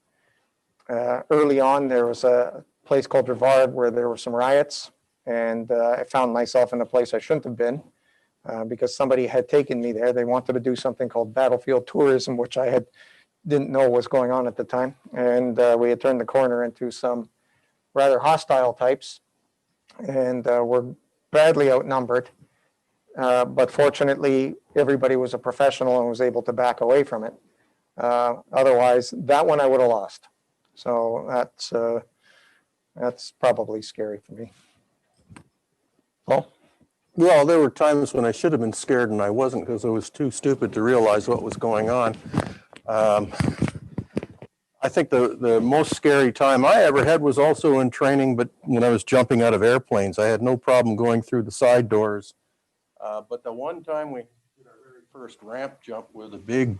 Speaker 13: early on there was a place called Drvar where there were some riots, and I found myself in a place I shouldn't have been because somebody had taken me there. They wanted to do something called battlefield tourism, which I didn't know was going on at the time, and we had turned the corner into some rather hostile types, and were badly outnumbered. But fortunately, everybody was a professional and was able to back away from it. Otherwise, that one I would have lost. So that's probably scary for me. Well,
Speaker 14: Well, there were times when I should have been scared and I wasn't because I was too stupid to realize what was going on. I think the most scary time I ever had was also in training, but when I was jumping out of airplanes. I had no problem going through the side doors. But the one time we did our very first ramp jump where the big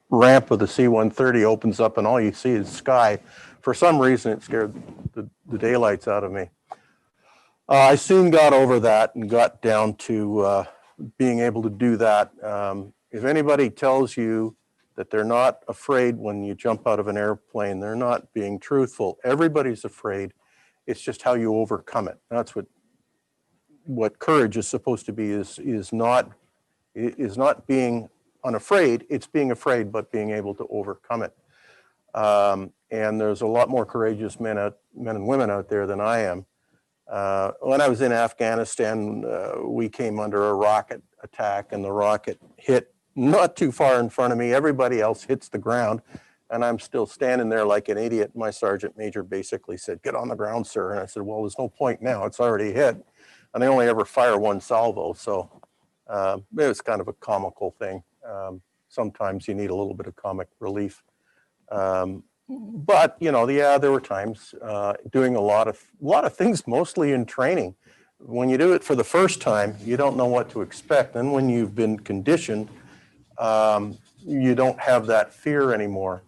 Speaker 14: ramp of the C-130 opens up and all you see is sky, for some reason it scared the daylights out of me. I soon got over that and got down to being able to do that. If anybody tells you that they're not afraid when you jump out of an airplane, they're not being truthful. Everybody's afraid. It's just how you overcome it. That's what courage is supposed to be, is not being unafraid. It's being afraid, but being able to overcome it. And there's a lot more courageous men and women out there than I am. When I was in Afghanistan, we came under a rocket attack, and the rocket hit not too far in front of me. Everybody else hits the ground, and I'm still standing there like an idiot. My sergeant major basically said, "Get on the ground, sir." And I said, "Well, there's no point now. It's already hit." And they only ever fire one salvo, so it was kind of a comical thing. Sometimes you need a little bit of comic relief. But there were times doing a lot of things, mostly in training. When you do it for the first time, you don't know what to expect. And when you've been conditioned, you don't have that fear anymore.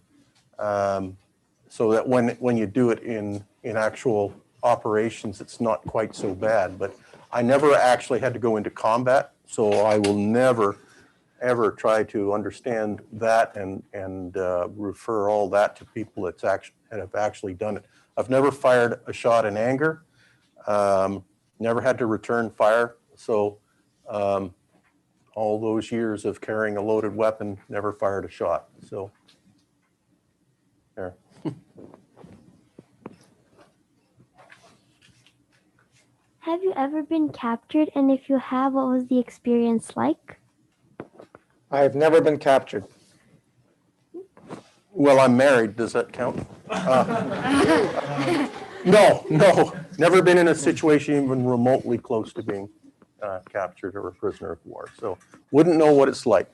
Speaker 14: So that when you do it in actual operations, it's not quite so bad. But I never actually had to go into combat, so I will never ever try to understand that and refer all that to people that have actually done it. I've never fired a shot in anger, never had to return fire. So all those years of carrying a loaded weapon, never fired a shot. So there.
Speaker 16: Have you ever been captured? And if you have, what was the experience like?
Speaker 13: I've never been captured.
Speaker 14: Well, I'm married. Does that count? No, never been in a situation even remotely close to being captured or a prisoner of war. So wouldn't know what it's like.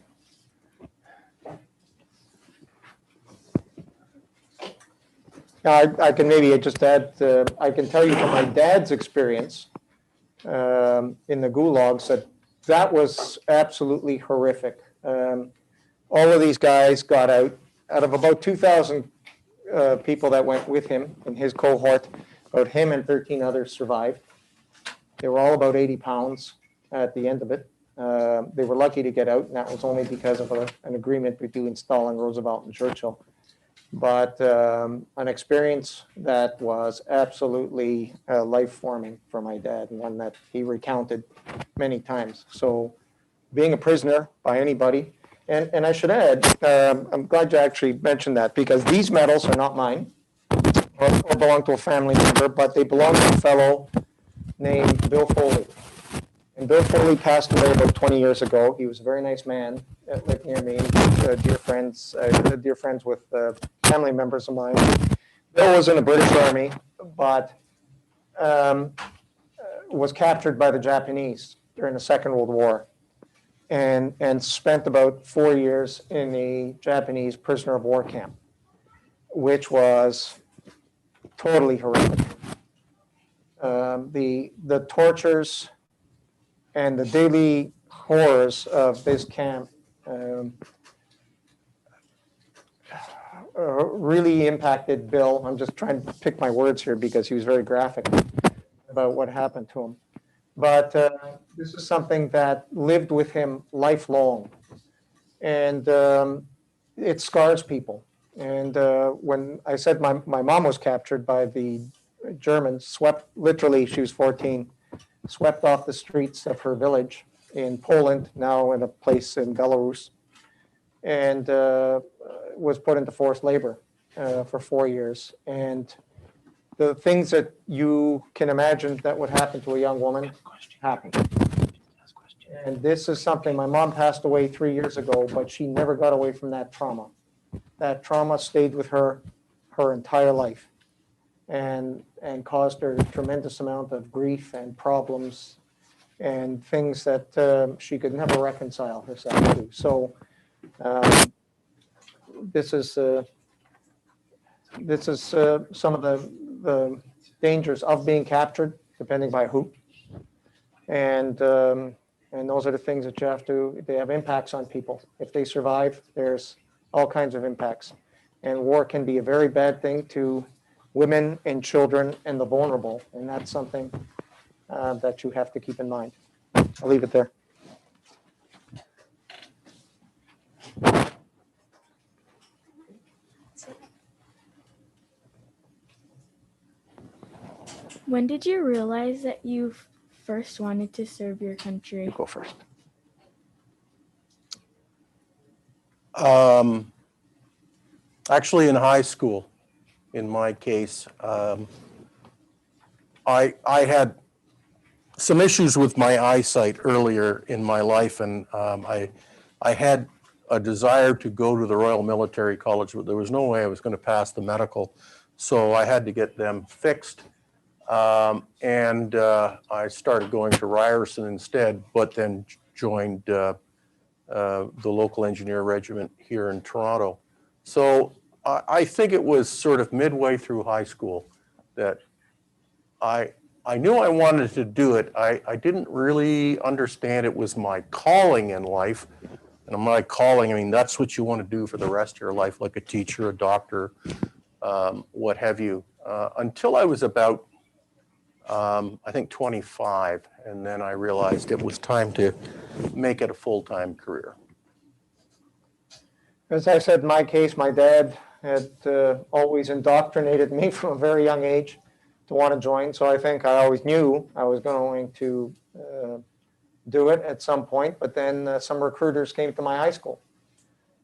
Speaker 13: I can maybe just add, I can tell you from my dad's experience in the gulags that was absolutely horrific. All of these guys got out of about 2,000 people that went with him in his cohort. About him and 13 others survived. They were all about 80 pounds at the end of it. They were lucky to get out, and that was only because of an agreement between Stalin, Roosevelt, and Churchill. But an experience that was absolutely life-forming for my dad, and one that he recounted many times. So being a prisoner by anybody, and I should add, I'm glad you actually mentioned that, because these medals are not mine or belong to a family member, but they belong to a fellow named Bill Foley. And Bill Foley passed away about 20 years ago. He was a very nice man, lived near me, dear friends with family members of mine. Bill was in the British Army, but was captured by the Japanese during the Second World War, and spent about 4 years in the Japanese prisoner of war camp, which was totally horrific. The tortures and the daily horrors of this camp really impacted Bill. I'm just trying to pick my words here because he was very graphic about what happened to him. but this is something that lived with him lifelong. And it scars people. And when I said my mom was captured by the Germans, swept, literally, she was 14, swept off the streets of her village in Poland, now in a place in Belarus, and was put into forced labor for 4 years. And the things that you can imagine that would happen to a young woman happened. And this is something, my mom passed away 3 years ago, but she never got away from that trauma. That trauma stayed with her entire life and caused her a tremendous amount of grief and problems and things that she could never reconcile herself to. So this is some of the dangers of being captured, depending by who. And those are the things that you have to, they have impacts on people. If they survive, there's all kinds of impacts. And war can be a very bad thing to women and children and the vulnerable. And that's something that you have to keep in mind. I'll leave it there.
Speaker 11: When did you realize that you first wanted to serve your country?
Speaker 13: You go first.
Speaker 14: Actually, in high school, in my case, I had some issues with my eyesight earlier in my life, and I had a desire to go to the Royal Military College, but there was no way I was going to pass the medical, so I had to get them fixed. And I started going to Ryerson instead, but then joined the local engineer regiment here in Toronto. So I think it was sort of midway through high school that I knew I wanted to do it. I didn't really understand it was my calling in life. And my calling, I mean, that's what you want to do for the rest of your life, like a teacher, a doctor, what have you, until I was about, I think, 25. And then I realized it was time to make it a full-time career.
Speaker 13: As I said, in my case, my dad had always indoctrinated me from a very young age to want to join. So I think I always knew I was going to do it at some point. But then some recruiters came to my high school.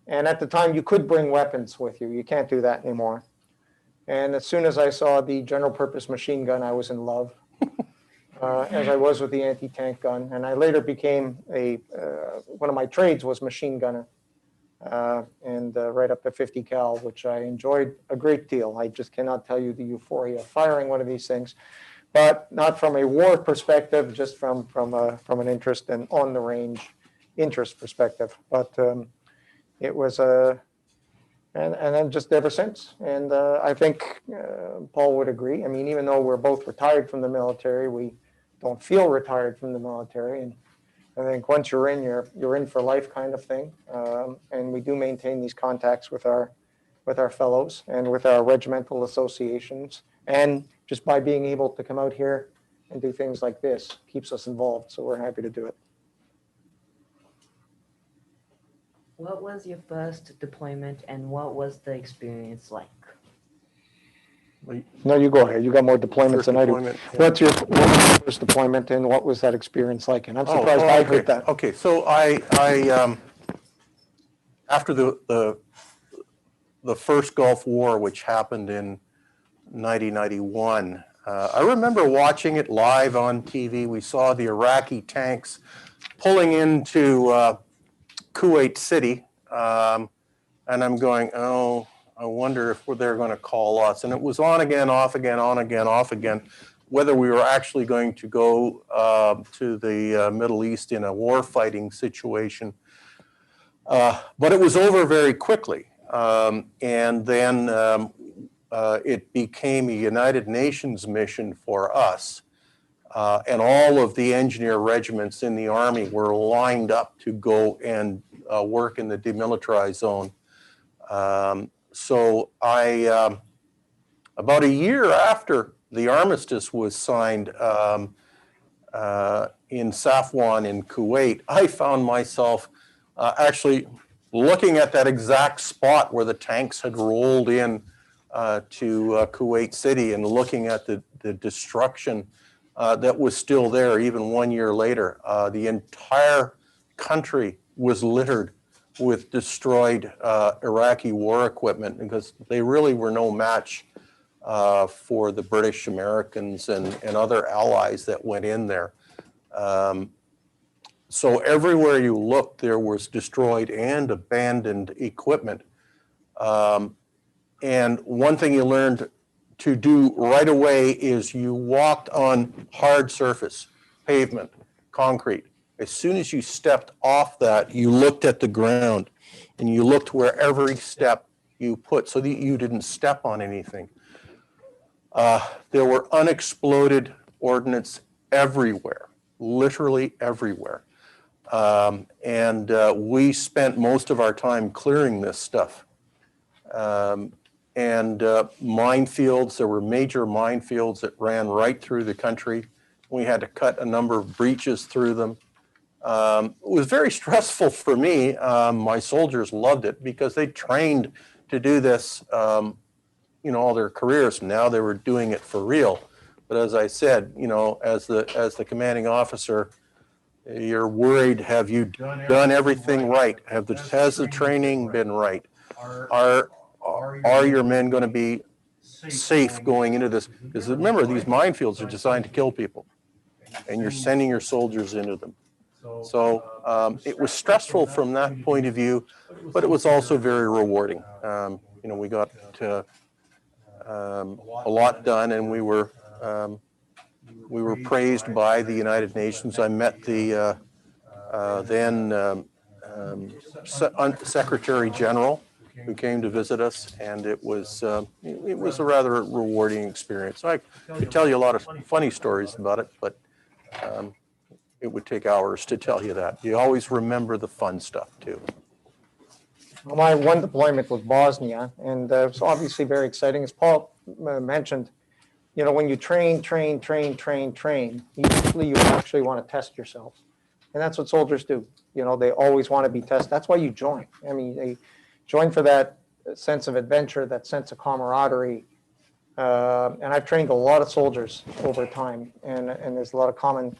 Speaker 13: And at the time, you could bring weapons with you. You can't do that anymore. And as soon as I saw the general purpose machine gun, I was in love, as I was with the anti-tank gun. And I later became one of my trades was machine gunner. And right up to 50 cal, which I enjoyed a great deal. I just cannot tell you the euphoria of firing one of these things, but not from a war perspective, just from an interest and on the range interest perspective. But it was and then just ever since. And I think Paul would agree. I mean, even though we're both retired from the military, we don't feel retired from the military. And I think once you're in for life kind of thing. And we do maintain these contacts with our fellows and with our regimental associations. And just by being able to come out here and do things like this keeps us involved. So we're happy to do it.
Speaker 3: What was your first deployment and what was the experience like?
Speaker 13: No, you go ahead. You got more deployments than I do.
Speaker 14: Yeah.
Speaker 13: What's your first deployment and what was that experience like? And I'm surprised I heard that.
Speaker 14: Okay, so I after the first Gulf War, which happened in 1991, I remember watching it live on TV. We saw the Iraqi tanks pulling into Kuwait City, and I'm going, oh, I wonder if they're going to call us. And it was on again, off again, on again, off again, whether we were actually going to go to the Middle East in a war fighting situation. But it was over very quickly. And then it became a United Nations mission for us. And all of the engineer regiments in the Army were lined up to go and work in the demilitarized zone. So I, about a year after the armistice was signed, in Safwan in Kuwait, I found myself actually looking at that exact spot where the tanks had rolled in to Kuwait City and looking at the destruction that was still there even 1 year later. The entire country was littered with destroyed Iraqi war equipment because they really were no match for the British, Americans, and other allies that went in there. So everywhere you looked, there was destroyed and abandoned equipment. And one thing you learned to do right away is you walked on hard surface, pavement, concrete. As soon as you stepped off that, you looked at the ground and you looked where every step you put so that you didn't step on anything. There were unexploded ordnance everywhere, literally everywhere. And we spent most of our time clearing this stuff. And minefields, there were major minefields that ran right through the country. We had to cut a number of breaches through them. It was very stressful for me. My soldiers loved it because they trained to do this, all their careers. Now they were doing it for real. But as I said, as the commanding officer, you're worried, have you done everything right? Has the training been right? Are your men going to be safe going into this? Because remember, these minefields are designed to kill people, and you're sending your soldiers into them. So it was stressful from that point of view, but it was also very rewarding. We got a lot done, and we were praised by the United Nations. I met the then Secretary General, who came to visit us, and it was a rather rewarding experience. I could tell you a lot of funny stories about it, but it would take hours to tell you that. You always remember the fun stuff too.
Speaker 13: Well, my one deployment was Bosnia, and it was obviously very exciting. As Paul mentioned, when you train, usually you actually want to test yourself. And that's what soldiers do. They always want to be tested. That's why you join. I mean, they join for that sense of adventure, that sense of camaraderie. And I've trained a lot of soldiers over time, and there's a lot of common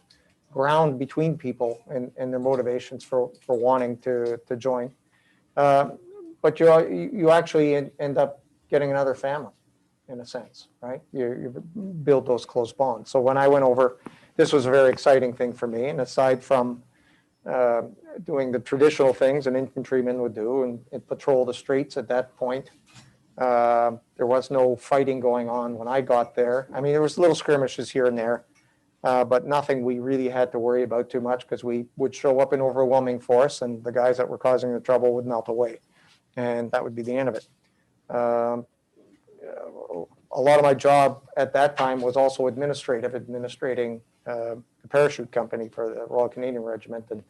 Speaker 13: ground between people and their motivations for wanting to join. But you actually end up getting another family, in a sense, right? You build those close bonds. So when I went over, this was a very exciting thing for me. And aside from doing the traditional things an infantryman would do and patrol the streets at that point, there was no fighting going on when I got there. I mean, there was little skirmishes here and there, but nothing we really had to worry about too much because we would show up in overwhelming force and the guys that were causing the trouble would melt away. And that would be the end of it. A lot of my job at that time was also administrating the parachute company for the Royal Canadian Regiment. And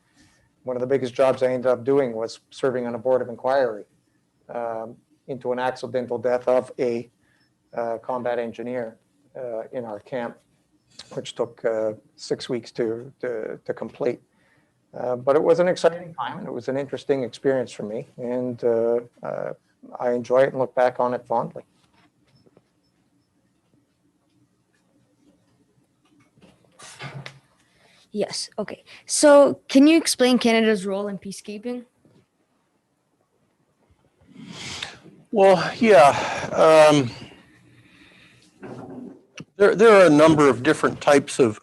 Speaker 13: one of the biggest jobs I ended up doing was serving on a board of inquiry into an accidental death of a combat engineer in our camp, which took 6 weeks to complete. But it was an exciting time, and it was an interesting experience for me, and I enjoy it and look back on it fondly.
Speaker 1: Yes. Okay. So, can you explain Canada's role in peacekeeping?
Speaker 14: Well, yeah. There are a number of different types of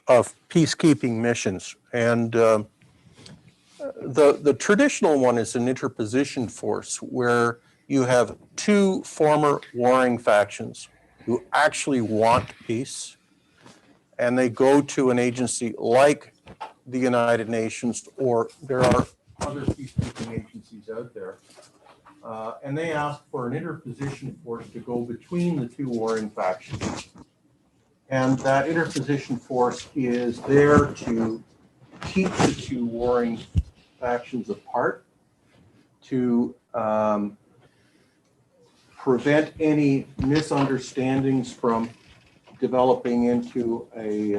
Speaker 14: peacekeeping missions, and the traditional one is an interposition force where you have two former warring factions who actually want peace, and they go to an agency like the United Nations, or there are other peacekeeping agencies out there, and they ask for an interposition force to go between the two warring factions. And that interposition force is there to keep the two warring factions apart, to prevent any misunderstandings from developing into a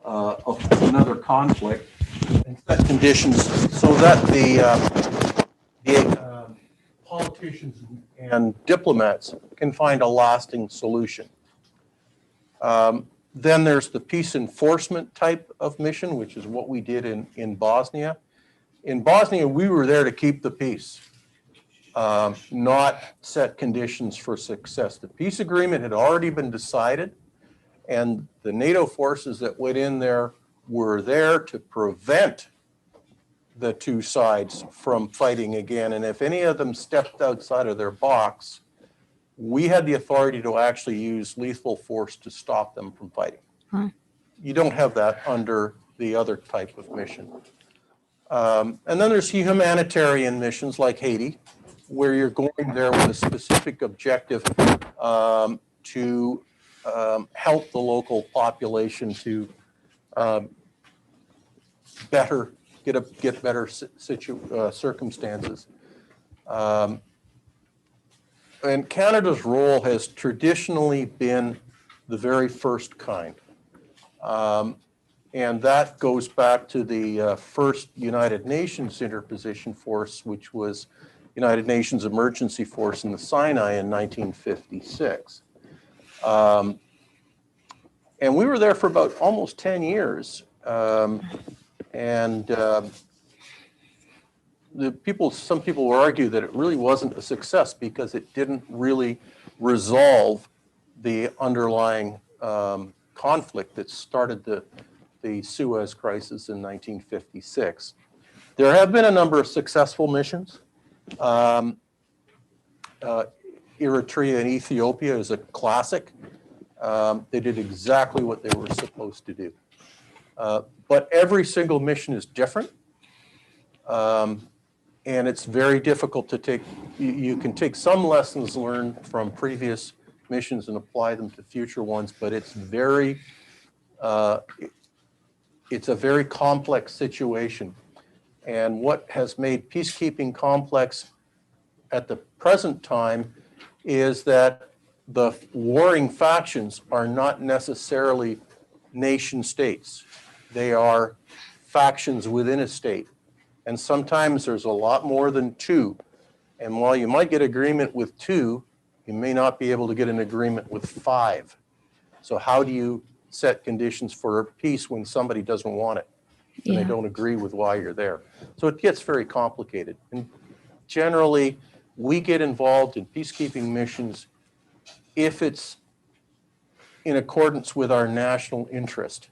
Speaker 14: of another conflict and set conditions so that the politicians and diplomats can find a lasting solution. Then there's the peace enforcement type of mission, which is what we did in Bosnia. In Bosnia, we were there to keep the peace, not set conditions for success. The peace agreement had already been decided, and the NATO forces that went in there were there to prevent the two sides from fighting again. And if any of them stepped outside of their box, we had the authority to actually use lethal force to stop them from fighting.
Speaker 1: Huh.
Speaker 14: You don't have that under the other type of mission. And then there's humanitarian missions like Haiti, where you're going there with a specific objective to help the local population to get better circumstances. And Canada's role has traditionally been the very first kind. And that goes back to the first United Nations interposition force, which was United Nations Emergency Force in the Sinai in 1956. And we were there for about almost 10 years. Some people will argue that it really wasn't a success because it didn't really resolve the underlying conflict that started the Suez Crisis in 1956. There have been a number of successful missions. Eritrea and Ethiopia is a classic. They did exactly what they were supposed to do. But every single mission is different. And it's very difficult to take. You can take some lessons learned from previous missions and apply them to future ones, but it's a very complex situation. And what has made peacekeeping complex at the present time is that the warring factions are not necessarily nation states. They are factions within a state. And sometimes there's a lot more than two. And while you might get agreement with two, you may not be able to get an agreement with five. So how do you set conditions for peace when somebody doesn't want it and they don't agree with why you're there? So it gets very complicated. And generally, we get involved in peacekeeping missions if it's in accordance with our national interest.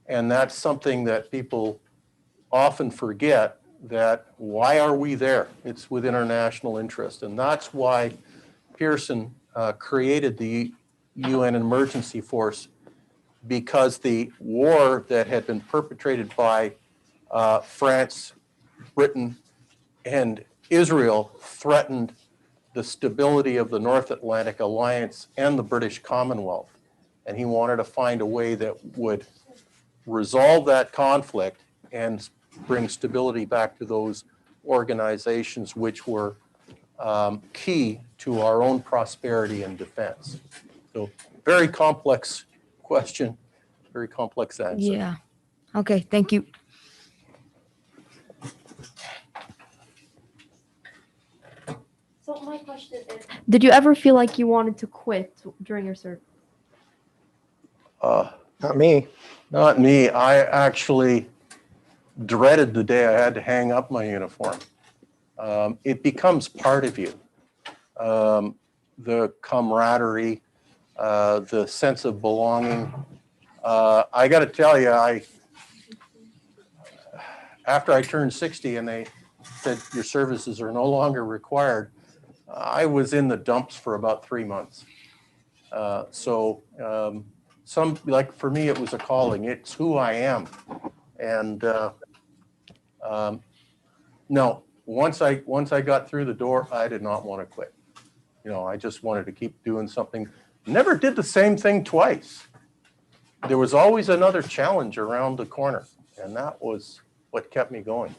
Speaker 14: And that's something that people often forget, that why are we there? It's within our national interest. And that's why Pearson created the UN Emergency Force, because the war that had been perpetrated by France, Britain, and Israel threatened the stability of the North Atlantic Alliance and the British Commonwealth. And he wanted to find a way that would resolve that conflict and bring stability back to those organizations which were key to our own prosperity and defense. So very complex question, very complex answer.
Speaker 1: Yeah. Okay, thank you.
Speaker 2: So my question is, did you ever feel like you wanted to quit during your service?
Speaker 13: Not me.
Speaker 14: Not me. I actually dreaded the day I had to hang up my uniform. It becomes part of you. The camaraderie, the sense of belonging. I got to tell you, after I turned 60 and they said your services are no longer required, I was in the dumps for about 3 months. Like for me, it was a calling. It's who I am. And no, once I got through the door, I did not want to quit. I just wanted to keep doing something. Never did the same thing twice. There was always another challenge around the corner, and that was what kept me going.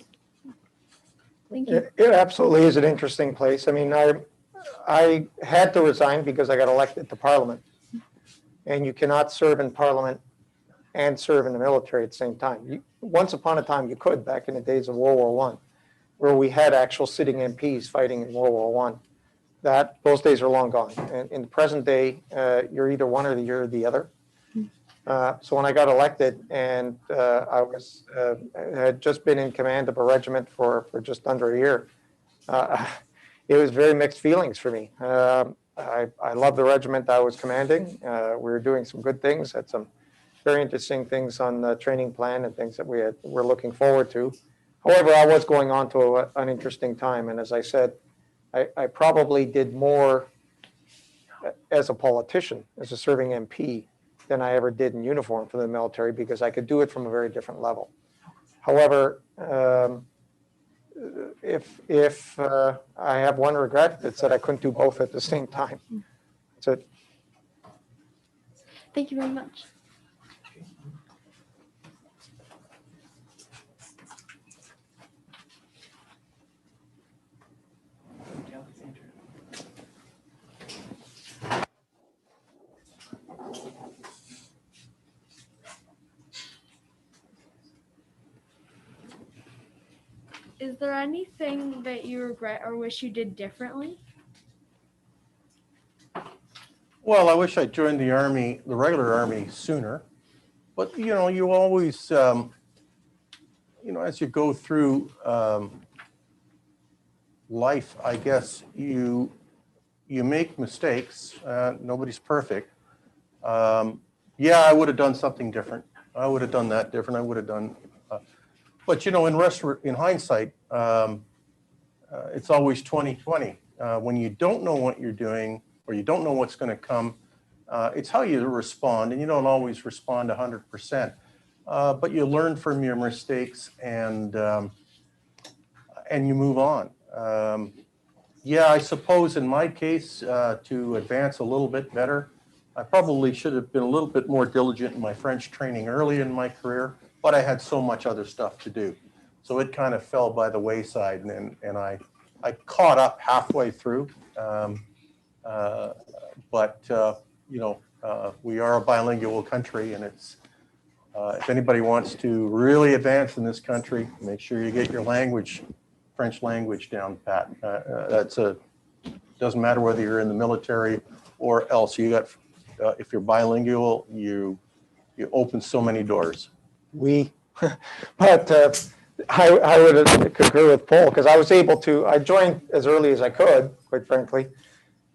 Speaker 2: Thank you.
Speaker 13: It absolutely is an interesting place. I mean, I had to resign because I got elected to Parliament, and you cannot serve in Parliament and serve in the military at the same time. Once upon a time, you could, back in the days of World War I, where we had actual sitting MPs fighting in World War I. Those days are long gone. And in the present day, you're either one or you're the other. So when I got elected, and I had just been in command of a regiment for just under a year, it was very mixed feelings for me. I loved the regiment I was commanding. We were doing some good things, had some very interesting things on the training plan and things that we're looking forward to. However, I was going on to an interesting time. And as I said, I probably did more as a politician, as a serving MP, than I ever did in uniform for the military, because I could do it from a very different level. However, if I have one regret, it's that I couldn't do both at the same time. That's it.
Speaker 11: Thank you very much.
Speaker 4: Is there anything that you regret or wish you did differently?
Speaker 14: Well, I wish I joined the Army, the regular Army, sooner. But, you know, you always, you know, as you go through life, I guess you make mistakes. Nobody's perfect. Yeah, I would have done something different. I would have done that different. I would have done, but you know, in hindsight, it's always 20/20. When you don't know what you're doing, or you don't know what's going to come, it's how you respond, and you don't always respond 100%. But you learn from your mistakes, and you move on. Yeah, I suppose in my case, to advance a little bit better, I probably should have been a little bit more diligent in my French training early in my career, but I had so much other stuff to do. So it kind of fell by the wayside, and I caught up halfway through. But you know, we are a bilingual country, and it's, if anybody wants to really advance in this country, make sure you get your language, French language down pat. Doesn't matter whether you're in the military or else. You got, if you're bilingual, you open so many doors.
Speaker 13: But I would concur with Paul, because I joined as early as I could, quite frankly,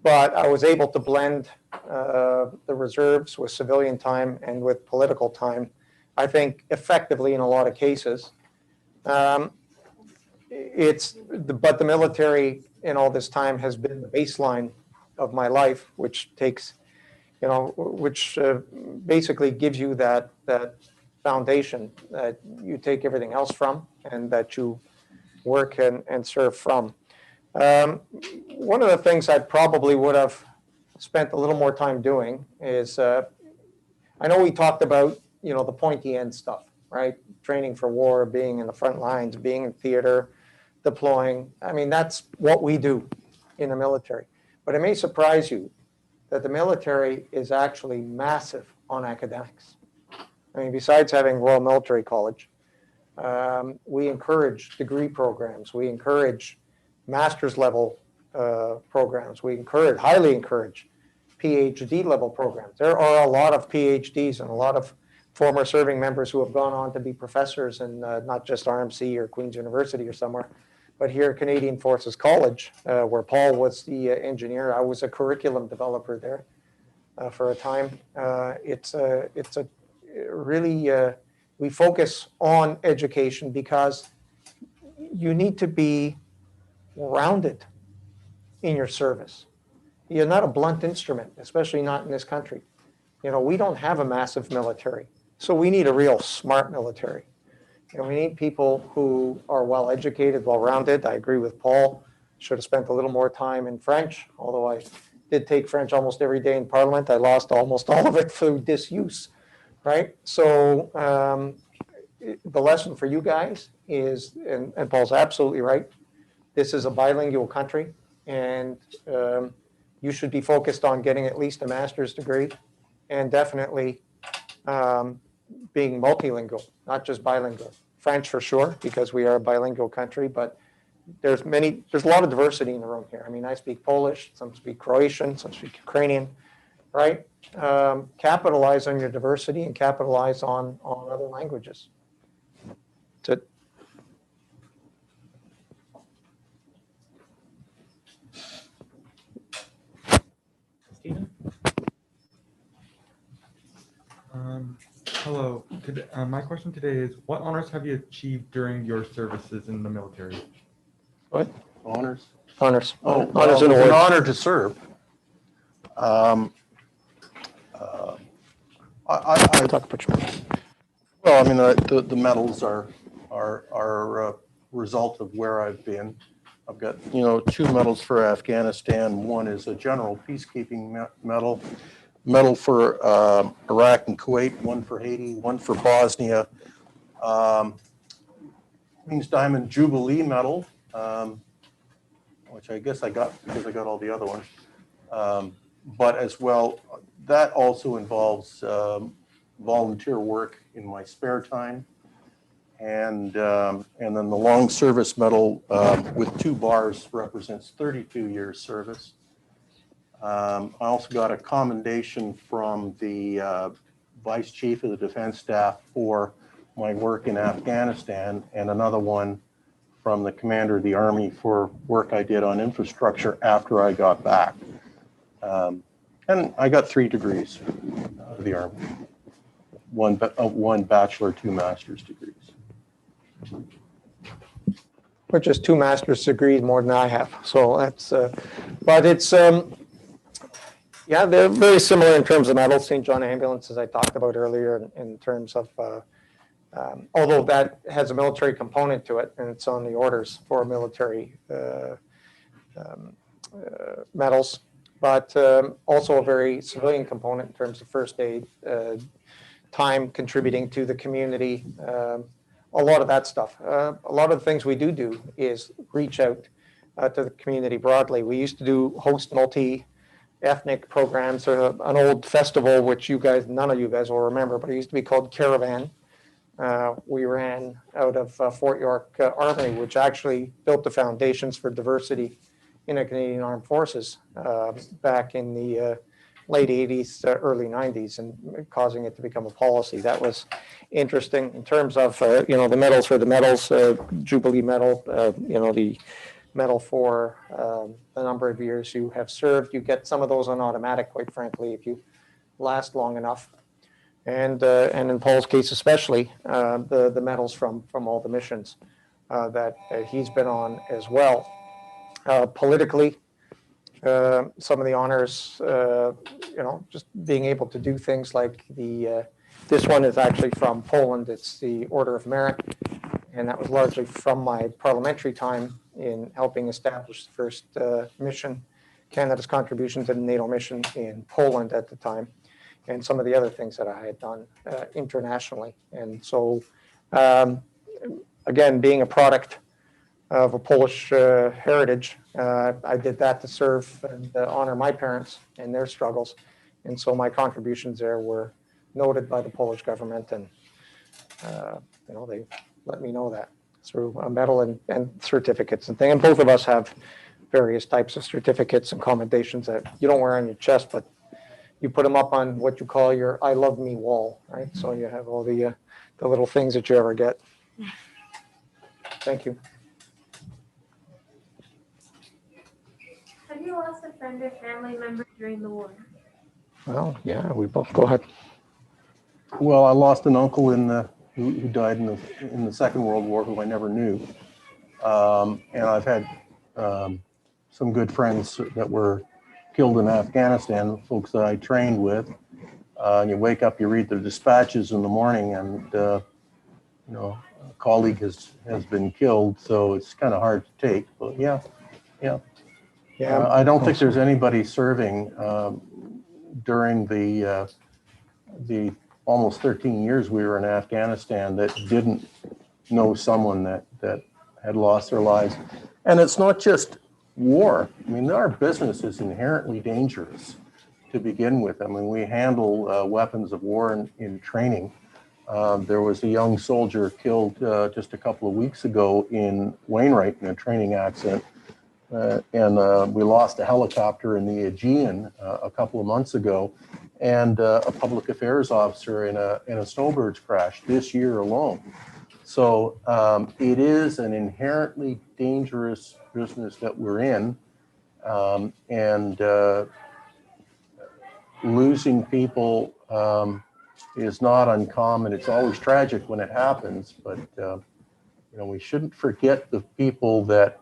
Speaker 13: but I was able to blend the reserves with civilian time and with political time, I think, effectively in a lot of cases. But the military in all this time has been the baseline of my life, which takes, you know, which basically gives you that foundation that you take everything else from, and that you work and serve from. One of the things I probably would have spent a little more time doing is, I know we talked about, you know, the pointy end stuff, right? Training for war, being in the front lines, being in theater, deploying. I mean, that's what we do in the military. But it may surprise you that the military is actually massive on academics. I mean, besides having Royal Military College, we encourage degree programs. We encourage master's level programs. We highly encourage PhD level programs. There are a lot of PhDs and a lot of former serving members who have gone on to be professors in not just RMC or Queen's University or somewhere, but here at Canadian Forces College, where Paul was the engineer. I was a curriculum developer there for a time. It's a really, we focus on education because you need to be rounded in your service. You're not a blunt instrument, especially not in this country. You know, we don't have a massive military, so we need a real smart military. And we need people who are well educated, well rounded. I agree with Paul. Should have spent a little more time in French, although I did take French almost every day in Parliament. I lost almost all of it through disuse, right? So the lesson for you guys is, and Paul's absolutely right, this is a bilingual country, and you should be focused on getting at least a master's degree, and definitely being multilingual, not just bilingual. French for sure, because we are a bilingual country, but there's a lot of diversity in the room here. I mean, I speak Polish, some speak Croatian, some speak Ukrainian, right? Capitalize on your diversity and capitalize on other languages. That's it.
Speaker 17: Stephen? Hello. My question today is, what honors have you achieved during your services in the military?
Speaker 13: What?
Speaker 14: Honors?
Speaker 13: Honors.
Speaker 14: Oh,
Speaker 13: Honors
Speaker 14: well,
Speaker 13: and
Speaker 14: it was an
Speaker 13: awards.
Speaker 14: honor to serve. Well, I mean, the medals are a result of where I've been. I've got, 2 medals for Afghanistan. One is a general peacekeeping medal for Iraq and Kuwait, one for Haiti, one for Bosnia. Queen's Diamond Jubilee medal, which I guess I got because I got all the other ones. But as well, that also involves volunteer work in my spare time. And then the Long Service Medal with 2 bars represents 32 years service. I also got a commendation from the Vice Chief of the Defense Staff for my work in Afghanistan, and another one from the Commander of the Army for work I did on infrastructure after I got back. And I got 3 degrees out of the Army. One bachelor, 2 master's degrees.
Speaker 13: Which is 2 master's degrees more than I have. So that's, but it's, yeah, they're very similar in terms of medals. St. John Ambulance, as I talked about earlier, in terms of, although that has a military component to it, and it's on the orders for military medals, but also a very civilian component in terms of first aid, time contributing to the community, a lot of that stuff. A lot of the things we do is reach out to the community broadly. We used to host multi-ethnic programs, an old festival, which none of you guys will remember, but it used to be called Caravan. We ran out of Fort York Armory, which actually built the foundations for diversity in the Canadian Armed Forces back in the late 80s, early 90s, and causing it to become a policy. That was interesting in terms of, the medals for the medals, Jubilee Medal, the medal for the number of years you have served. You get some of those on automatic, quite frankly, if you last long enough. And in Paul's case especially, the medals from all the missions that he's been on as well. Politically, some of the honors, just being able to do things like this one is actually from Poland. It's the Order of Merit, and that was largely from my parliamentary time in helping establish the first mission, Canada's contribution to the NATO mission in Poland at the time, and some of the other things that I had done internationally. And so, again, being a product of a Polish heritage, I did that to serve and honor my parents and their struggles. And so my contributions there were noted by the Polish government, and they let me know that through a medal and certificates and things. And both of us have various types of certificates and commendations that you don't wear on your chest, but you put them up on what you call your I love me wall, right? So you have all the little things that you ever get. Thank you.
Speaker 2: Have you lost a friend or family member during the war?
Speaker 13: Well, yeah, we both, go ahead.
Speaker 14: Well, I lost an uncle who died in the Second World War, who I never knew. And I've had some good friends that were killed in Afghanistan, folks that I trained with. And you wake up, you read the dispatches in the morning, and a colleague has been killed, so it's kind of hard to take. But yeah. I don't think there's anybody serving during the almost 13 years we were in Afghanistan that didn't know someone that had lost their lives. And it's not just war. I mean, our business is inherently dangerous to begin with. I mean, we handle weapons of war in training, There was a young soldier killed just a couple of weeks ago in Wainwright in a training accident. And we lost a helicopter in the Aegean a couple of months ago, and a public affairs officer in a snowbirds crash this year alone. So it is an inherently dangerous business that we're in, and losing people is not uncommon. It's always tragic when it happens, but we shouldn't forget the people that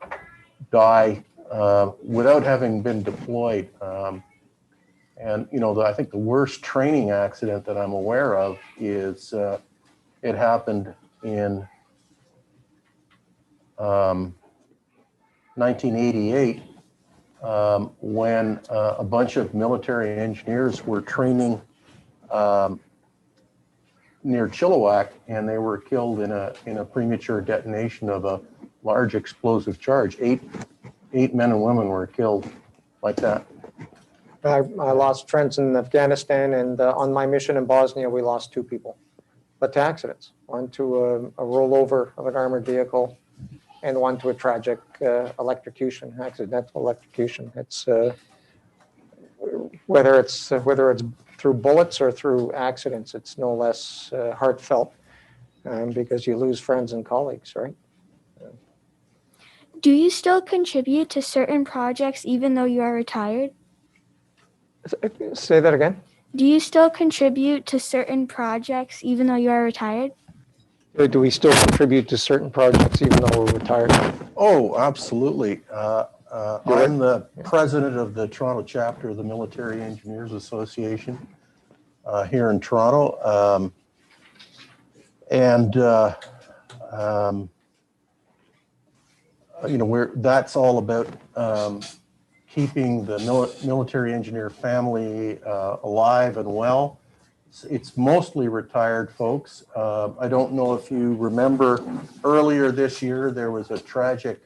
Speaker 14: die without having been deployed. And I think the worst training accident that I'm aware of is it happened in 1988 when a bunch of military engineers were training near Chilliwack, and they were killed in a premature detonation of a large explosive charge. Eight men and women were killed like that.
Speaker 18: I lost friends in Afghanistan, and on my mission in Bosnia, we lost 2 people, but to accidents. One to a rollover of an armored vehicle, and one to a tragic electrocution, accidental electrocution. It's whether it's through bullets or through accidents, it's no less heartfelt because you lose friends and colleagues, right?
Speaker 11: Do you still contribute to certain projects even though you are retired?
Speaker 18: Say that again.
Speaker 11: Do you still contribute to certain projects even though you are retired?
Speaker 18: Do we still contribute to certain projects even though we're retired?
Speaker 14: Oh, absolutely. I'm the president of the Toronto chapter of the Military Engineers Association here in Toronto. That's all about keeping the military engineer family alive and well. It's mostly retired folks. I don't know if you remember earlier this year, there was a tragic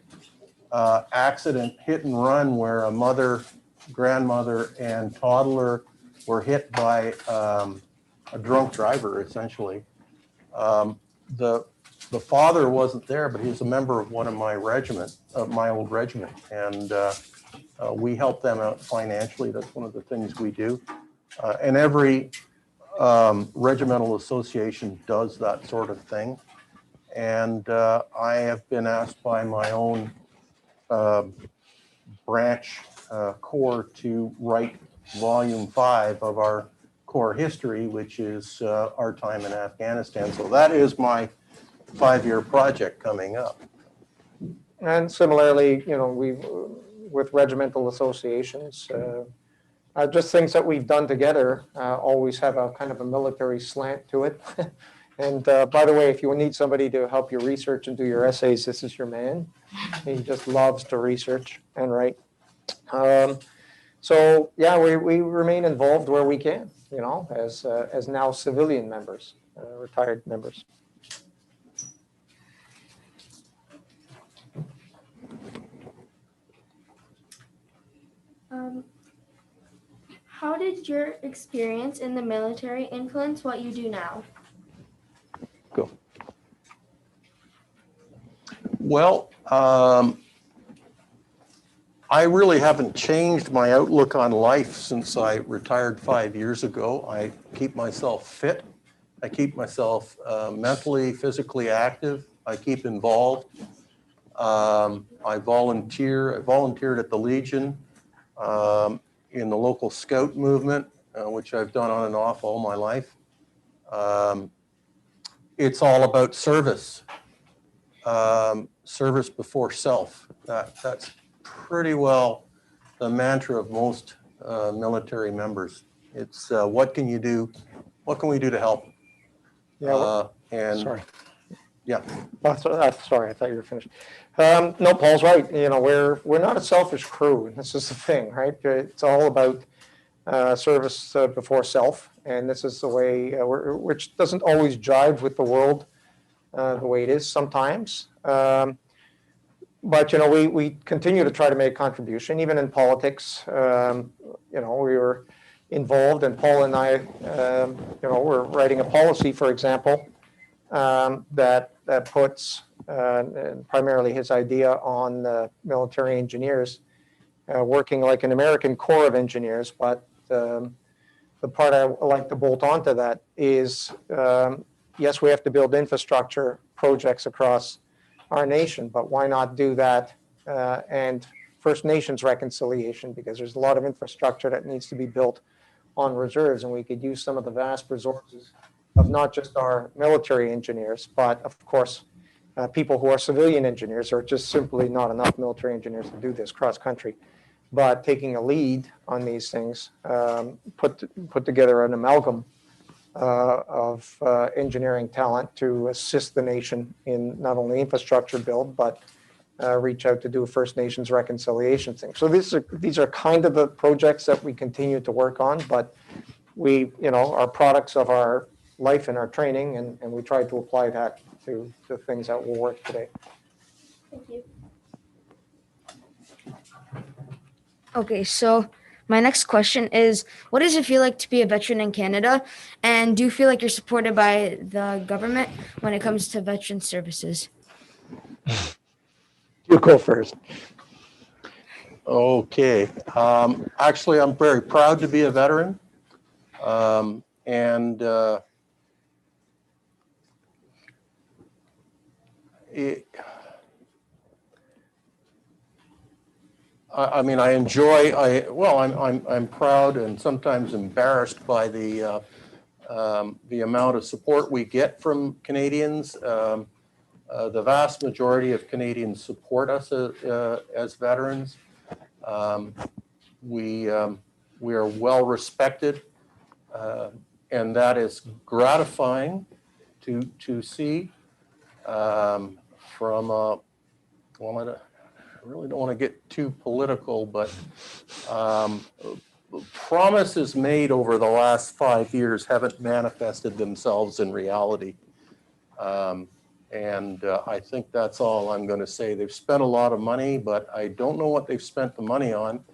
Speaker 14: accident, hit and run, where a mother, grandmother, and toddler were hit by a drunk driver, essentially. The father wasn't there, but he was a member of one of my regiment, of my old regiment, and we help them out financially. That's one of the things we do. And every regimental association does that sort of thing. And I have been asked by my own branch corps to write volume 5 of our corps history, which is our time in Afghanistan. So that is my 5-year project coming up.
Speaker 18: And similarly, we with regimental associations, just things that we've done together always have a kind of a military slant to it. And by the way, if you need somebody to help you research and do your essays, this is your man. He just loves to research and write. So yeah, we remain involved where we can, as now civilian members, retired members.
Speaker 19: How did your experience in the military influence what you do now?
Speaker 14: Go. Well, I really haven't changed my outlook on life since I retired 5 years ago. I keep myself fit. I keep myself mentally, physically active. I keep involved. I volunteered at the Legion, in the local scout movement, which I've done on and off all my life. It's all about service. Service before self. That's pretty well the mantra of most military members. It's what can you do? What can we do to help?
Speaker 18: Yeah.
Speaker 14: Sorry. Yeah.
Speaker 18: Sorry, I thought you were finished. No, Paul's right. We're not a selfish crew. This is the thing, right? It's all about service before self, and this is the way, which doesn't always jive with the world the way it is sometimes. But we continue to try to make a contribution, even in politics. We were involved, and Paul and I, we're writing a policy, for example, that puts and primarily his idea on military engineers working like an American Corps of Engineers. But the part I like to bolt onto that is, yes, we have to build infrastructure projects across our nation, but why not do that and First Nations reconciliation, because there's a lot of infrastructure that needs to be built on reserves, and we could use some of the vast resources of not just our military engineers, but of course, people who are civilian engineers, or just simply not enough military engineers to do this cross country. But taking a lead on these things, put together an amalgam of engineering talent to assist the nation in not only infrastructure build, but reach out to do a First Nations reconciliation thing. So these are kind of the projects that we continue to work on, but we, are products of our life and our training, and we try to apply that to things that will work today.
Speaker 19: Thank you.
Speaker 1: Okay, so my next question is, what does it feel like to be a veteran in Canada? And do you feel like you're supported by the government when it comes to veteran services?
Speaker 18: You go first.
Speaker 14: Okay. Actually, I'm very proud to be a veteran. I'm proud and sometimes embarrassed by the amount of support we get from Canadians. The vast majority of Canadians support us as veterans. We are well respected, and that is gratifying to see from I really don't want to get too political, but promises made over the last 5 years haven't manifested themselves in reality. I think that's all I'm going to say. They've spent a lot of money, but I don't know what they've spent the money on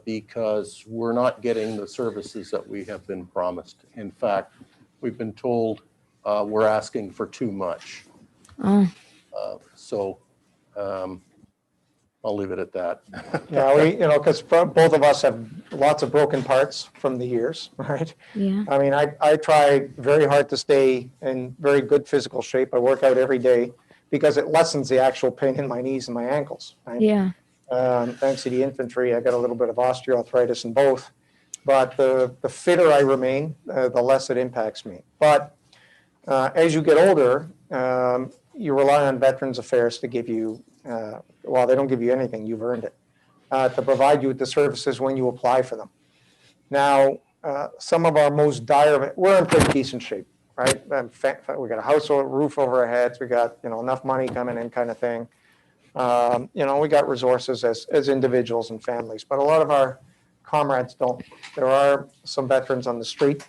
Speaker 14: because we're not getting the services that we have been promised. In fact, we've been told we're asking for too much. I'll leave it at that.
Speaker 18: Yeah, because both of us have lots of broken parts from the years, right?
Speaker 1: Yeah.
Speaker 18: I mean, I try very hard to stay in very good physical shape. I work out every day because it lessens the actual pain in my knees and my ankles, right?
Speaker 1: Yeah.
Speaker 18: Thanks to the infantry, I got a little bit of osteoarthritis in both. But the fitter I remain, the less it impacts me. But as you get older, you rely on Veterans Affairs to give you, well, they don't give you anything, you've earned it, to provide you with the services when you apply for them. Now, some of our most dire, we're in pretty decent shape, right? We got a house roof over our heads, we got enough money coming in, kind of thing. We got resources as individuals and families, but a lot of our comrades don't. There are some veterans on the street.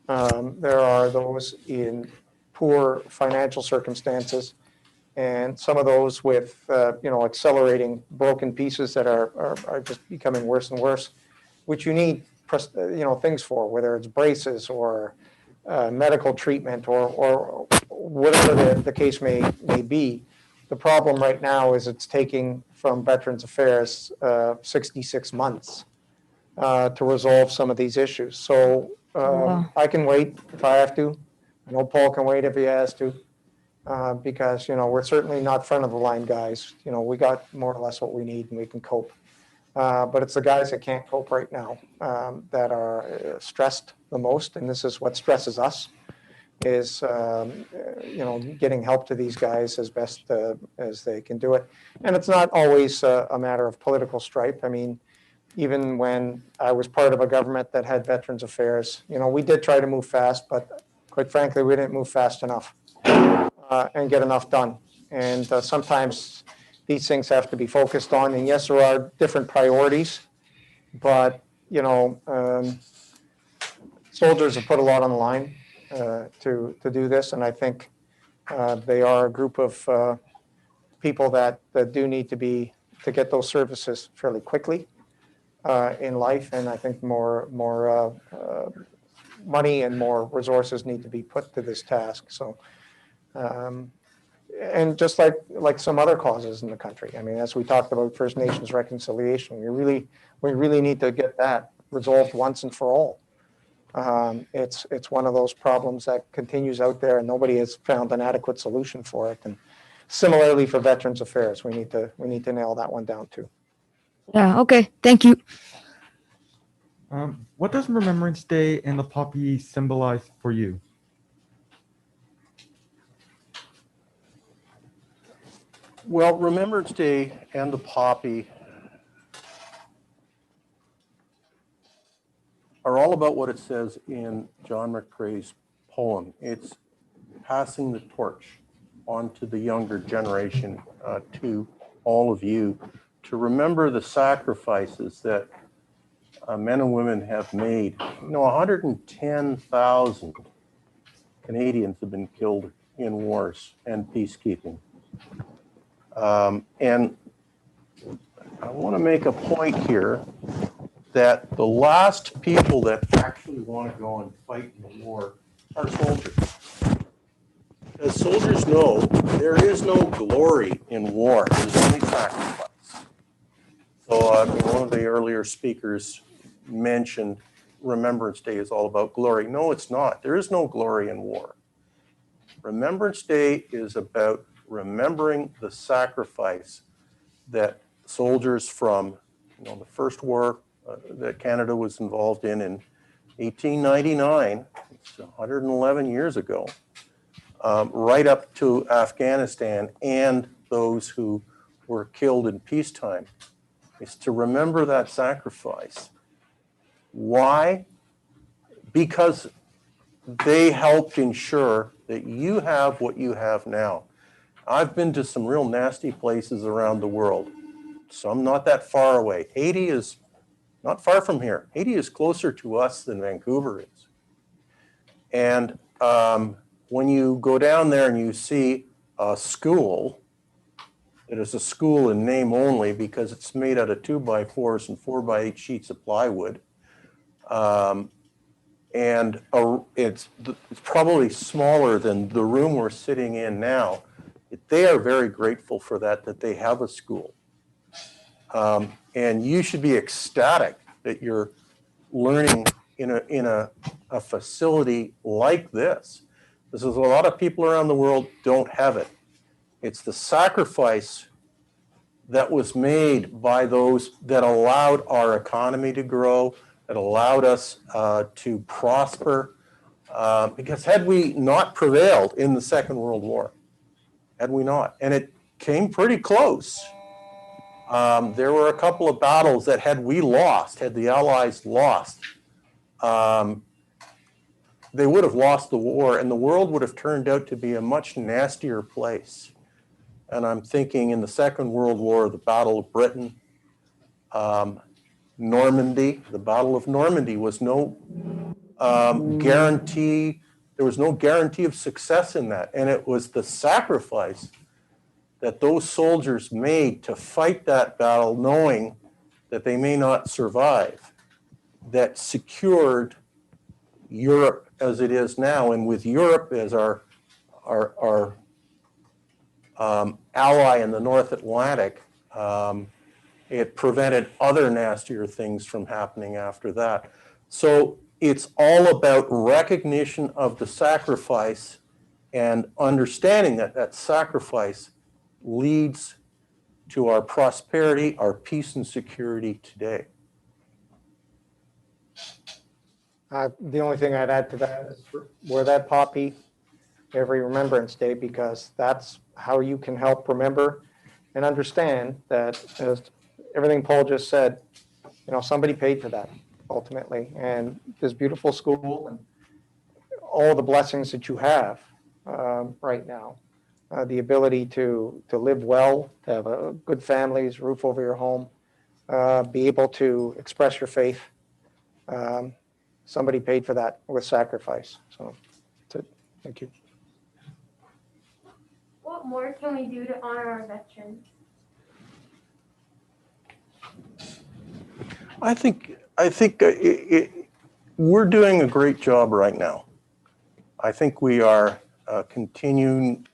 Speaker 18: There are those in poor financial circumstances, and some of those with accelerating broken pieces that are just becoming worse and worse, which you need things for, whether it's braces or medical treatment or whatever the case may be. The problem right now is it's taking from Veterans Affairs 66 months to resolve some of these issues. So I can wait if I have to. I know Paul can wait if he has to, because we're certainly not front of the line guys. We got more or less what we need and we can cope. But it's the guys that can't cope right now that are stressed the most, and this is what stresses us. Is getting help to these guys as best as they can do it, and it's not always a matter of political stripe. I mean, even when I was part of a government that had Veterans Affairs, we did try to move fast, but quite frankly, we didn't move fast enough and get enough done. And sometimes these things have to be focused on. And yes, there are different priorities, but soldiers have put a lot on the line to do this, and I think they are a group of people that do need to get those services fairly quickly. in life, and I think more money and more resources need to be put to this task. So, and just like some other causes in the country. I mean, as we talked about First Nations reconciliation, we really need to get that resolved once and for all. It's one of those problems that continues out there, and nobody has found an adequate solution for it. And similarly for Veterans Affairs, we need to nail that one down too.
Speaker 1: Yeah, okay, thank you.
Speaker 17: What does Remembrance Day and the poppy symbolize for you?
Speaker 14: Well, Remembrance Day and the poppy are all about what it says in John McCrae's poem. It's passing the torch on to the younger generation, to all of you, to remember the sacrifices that men and women have made. 110,000 Canadians have been killed in wars and peacekeeping. And I want to make a point here that the last people that actually want to go and fight in the war are soldiers. Because soldiers know there is no glory in war, there's only sacrifice. So one of the earlier speakers mentioned Remembrance Day is all about glory. No, it's not. There is no glory in war. Remembrance Day is about remembering the sacrifice that soldiers from the first war that Canada was involved in 1899, it's 111 years ago, right up to Afghanistan, and those who were killed in peacetime, is to remember that sacrifice. Why? Because they helped ensure that you have what you have now. I've been to some real nasty places around the world, some not that far away. Haiti is not far from here. Haiti is closer to us than Vancouver is. And when you go down there and you see a school, it is a school in name only because it's made out of 2x4s and 4x8 sheets of plywood. And it's probably smaller than the room we're sitting in now. They are very grateful for that they have a school. And you should be ecstatic that you're learning in a facility like this. This is a lot of people around the world don't have it. It's the sacrifice that was made by those that allowed our economy to grow, that allowed us to prosper. Because had we not prevailed in the Second World War, had we not, and it came pretty close. There were a couple of battles that had the Allies lost, they would have lost the war and the world would have turned out to be a much nastier place. And I'm thinking in the Second World War, the Battle of Britain, Normandy, the Battle of Normandy was no guarantee. There was no guarantee of success in that. And it was the sacrifice that those soldiers made to fight that battle, knowing that they may not survive, that secured Europe as it is now. And with Europe as our ally in the North Atlantic, it prevented other nastier things from happening after that. So it's all about recognition of the sacrifice and understanding that that sacrifice leads to our prosperity, our peace and security today.
Speaker 18: The only thing I'd add to that is wear that poppy every Remembrance Day, because that's how you can help remember and understand that, as everything Paul just said, somebody paid for that ultimately. And this beautiful school and all the blessings that you have right now, the ability to live well, to have a good families, roof over your home, be able to express your faith. Somebody paid for that with sacrifice. So that's it. Thank you.
Speaker 19: What more can we do to honor our veterans?
Speaker 14: I think we're doing a great job right now. I think we are continuing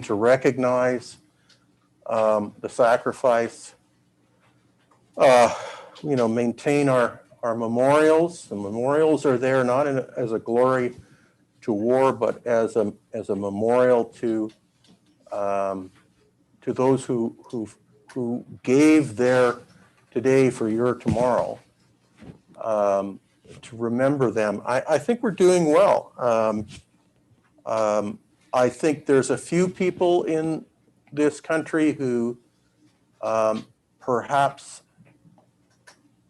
Speaker 14: to recognize the sacrifice. Maintain our memorials. The memorials are there not as a glory to war, but as a memorial to those who gave their today for your tomorrow. To remember them. I think we're doing well. I think there's a few people in this country who perhaps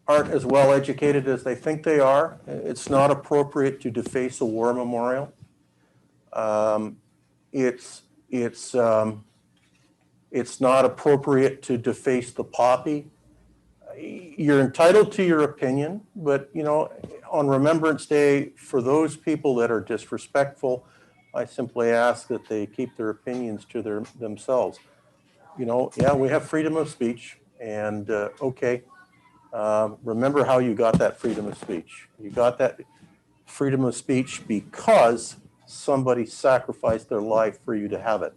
Speaker 14: aren't as well educated as they think they are. It's not appropriate to deface a war memorial. It's not appropriate to deface the poppy. You're entitled to your opinion, but on Remembrance Day, for those people that are disrespectful, I simply ask that they keep their opinions to themselves. Yeah, we have freedom of speech, and okay, remember how you got that freedom of speech. You got that freedom of speech because somebody sacrificed their life for you to have it.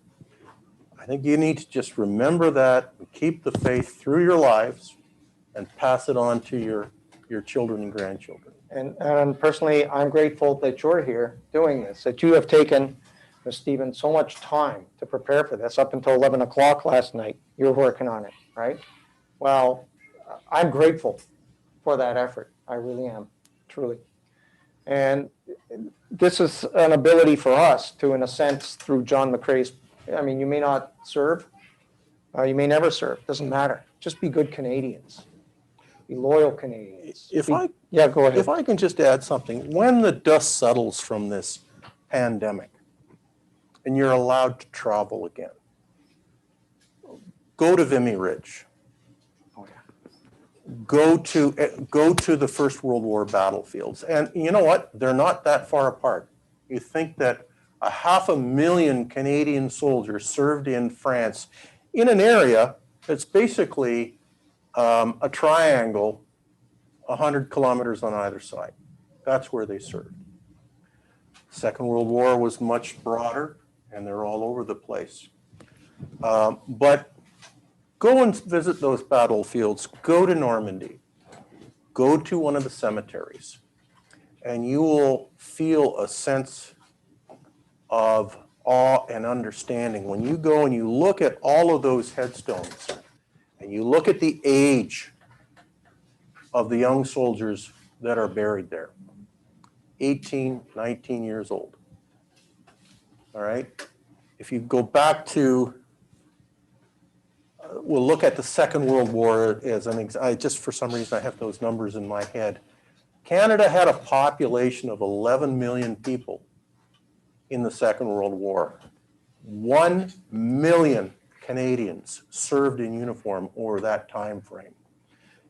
Speaker 14: I think you need to just remember that and keep the faith through your lives and pass it on to your children and grandchildren.
Speaker 18: And personally, I'm grateful that you're here doing this, that you have taken, Ms. Stevens, so much time to prepare for this. Up until 11 o'clock last night, you were working on it, right? Well, I'm grateful for that effort. I really am, truly. And this is an ability for us to, in a sense, through John McCrae's, you may not serve, you may never serve, doesn't matter. Just be good Canadians. Be loyal Canadians. Yeah, go ahead.
Speaker 14: If I can just add something, when the dust settles from this pandemic and you're allowed to travel again, go to Vimy Ridge.
Speaker 18: Oh, yeah.
Speaker 14: Go to the First World War battlefields. And you know what? They're not that far apart. You think that 500,000 Canadian soldiers served in France in an area that's basically a triangle 100 kilometers on either side. That's where they served. Second World War was much broader, and they're all over the place. But go and visit those battlefields. Go to Normandy. Go to one of the cemeteries, and you will feel a sense of awe and understanding. When you go and you look at all of those headstones, and you look at the age of the young soldiers that are buried there, 18, 19 years old. All right? If you go back to, we'll look at the Second World War as an example. Just for some reason, I have those numbers in my head. Canada had a population of 11 million people in the Second World War. 1 million Canadians served in uniform over that time frame.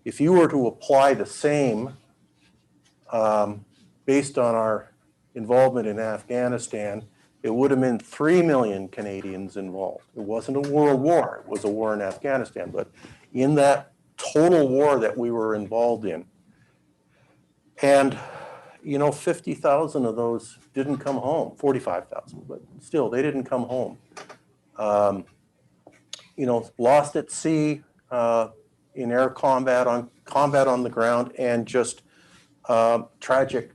Speaker 14: If you were to apply the same based on our involvement in Afghanistan, it would have been 3 million Canadians involved. It wasn't a world war, it was a war in Afghanistan, but in that total war that we were involved in. And 50,000 of those didn't come home, 45,000, but still, they didn't come home. Lost at sea, in air combat on the ground, and just tragic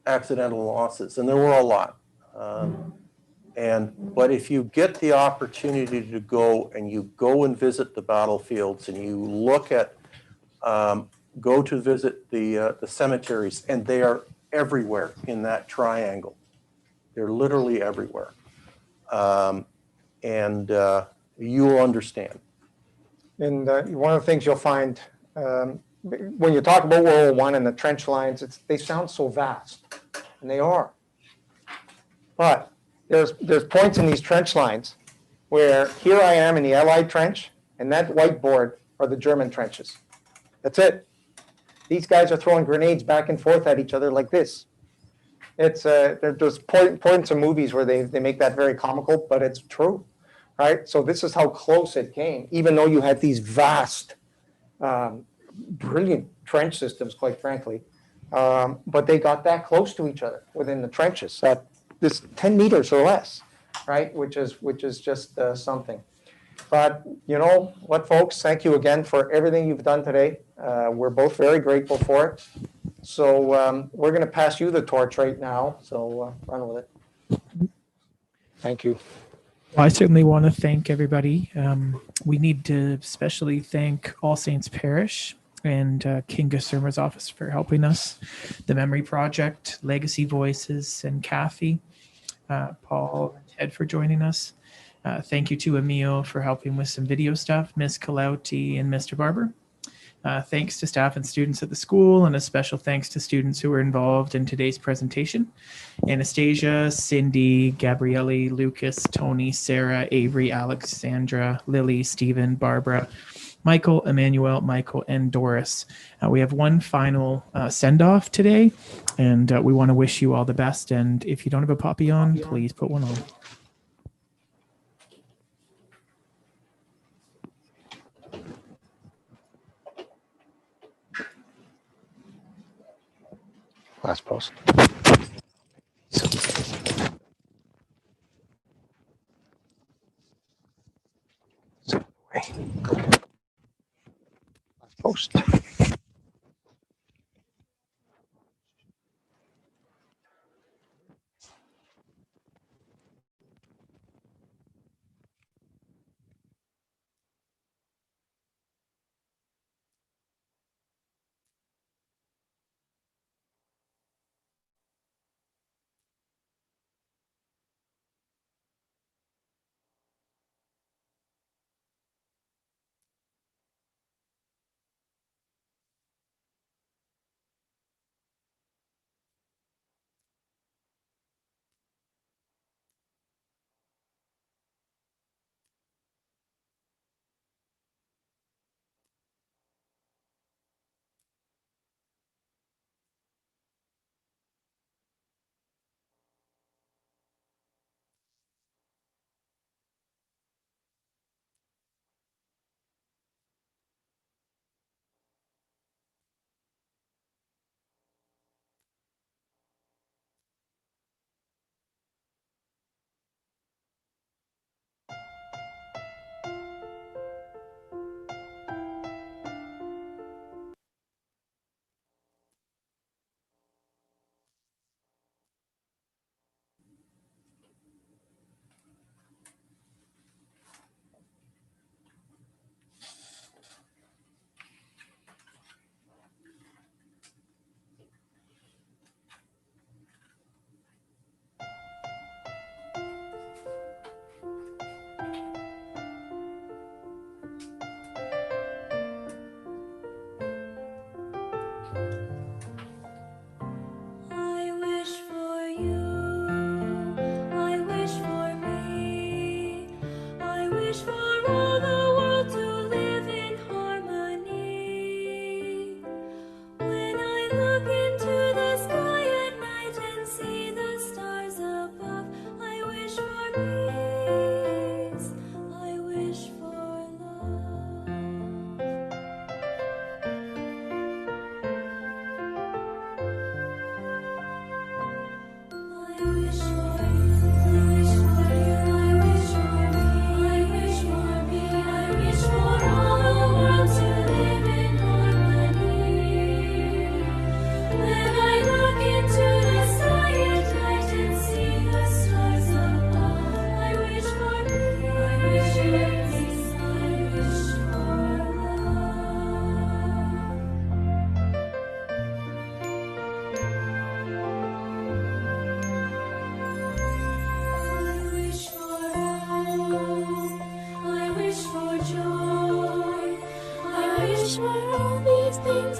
Speaker 14: accidental losses, and there were a lot. But if you get the opportunity to go and visit the battlefields, and you look at, go to visit the cemeteries, and they are everywhere in that triangle. They're literally everywhere. You will understand.
Speaker 18: And one of the things you'll find when you talk about World War I and the trench lines, they sound so vast, and they are. But there's points in these trench lines where here I am in the Allied trench, and that whiteboard are the German trenches. That's it. These guys are throwing grenades back and forth at each other like this. There's points in movies where they make that very comical, but it's true, right? So this is how close it came, even though you had these vast, brilliant trench systems, quite frankly. But they got that close to each other within the trenches, that this 10 meters or less, right? Which is just something. But you know what, folks? Thank you again for everything you've done today. We're both very grateful for it. So we're going to pass you the torch right now. So run with it. Thank you.
Speaker 8: Well, I certainly want to thank everybody. We need to especially thank All Saints Parish and Kinga Surma's office for helping us, the Memory Project, Legacy Voices, and Kathy, Paul, and Ted for joining us. Thank you to Emil for helping with some video stuff, Miss Kalauti and Mr. Barber. Thanks to staff and students at the school, and a special thanks to students who were involved in today's presentation. Anastasia, Cindy, Gabrielle, Lucas, Tony, Sarah, Avery, Alexandra, Lily, Stephen, Barbara, Michael, Emmanuel, Michael, and Doris. We have one final send-off today, and we want to wish you all the best. And if you don't have a poppy on, please put one on.
Speaker 18: Last post. Last post.
Speaker 20: For all these things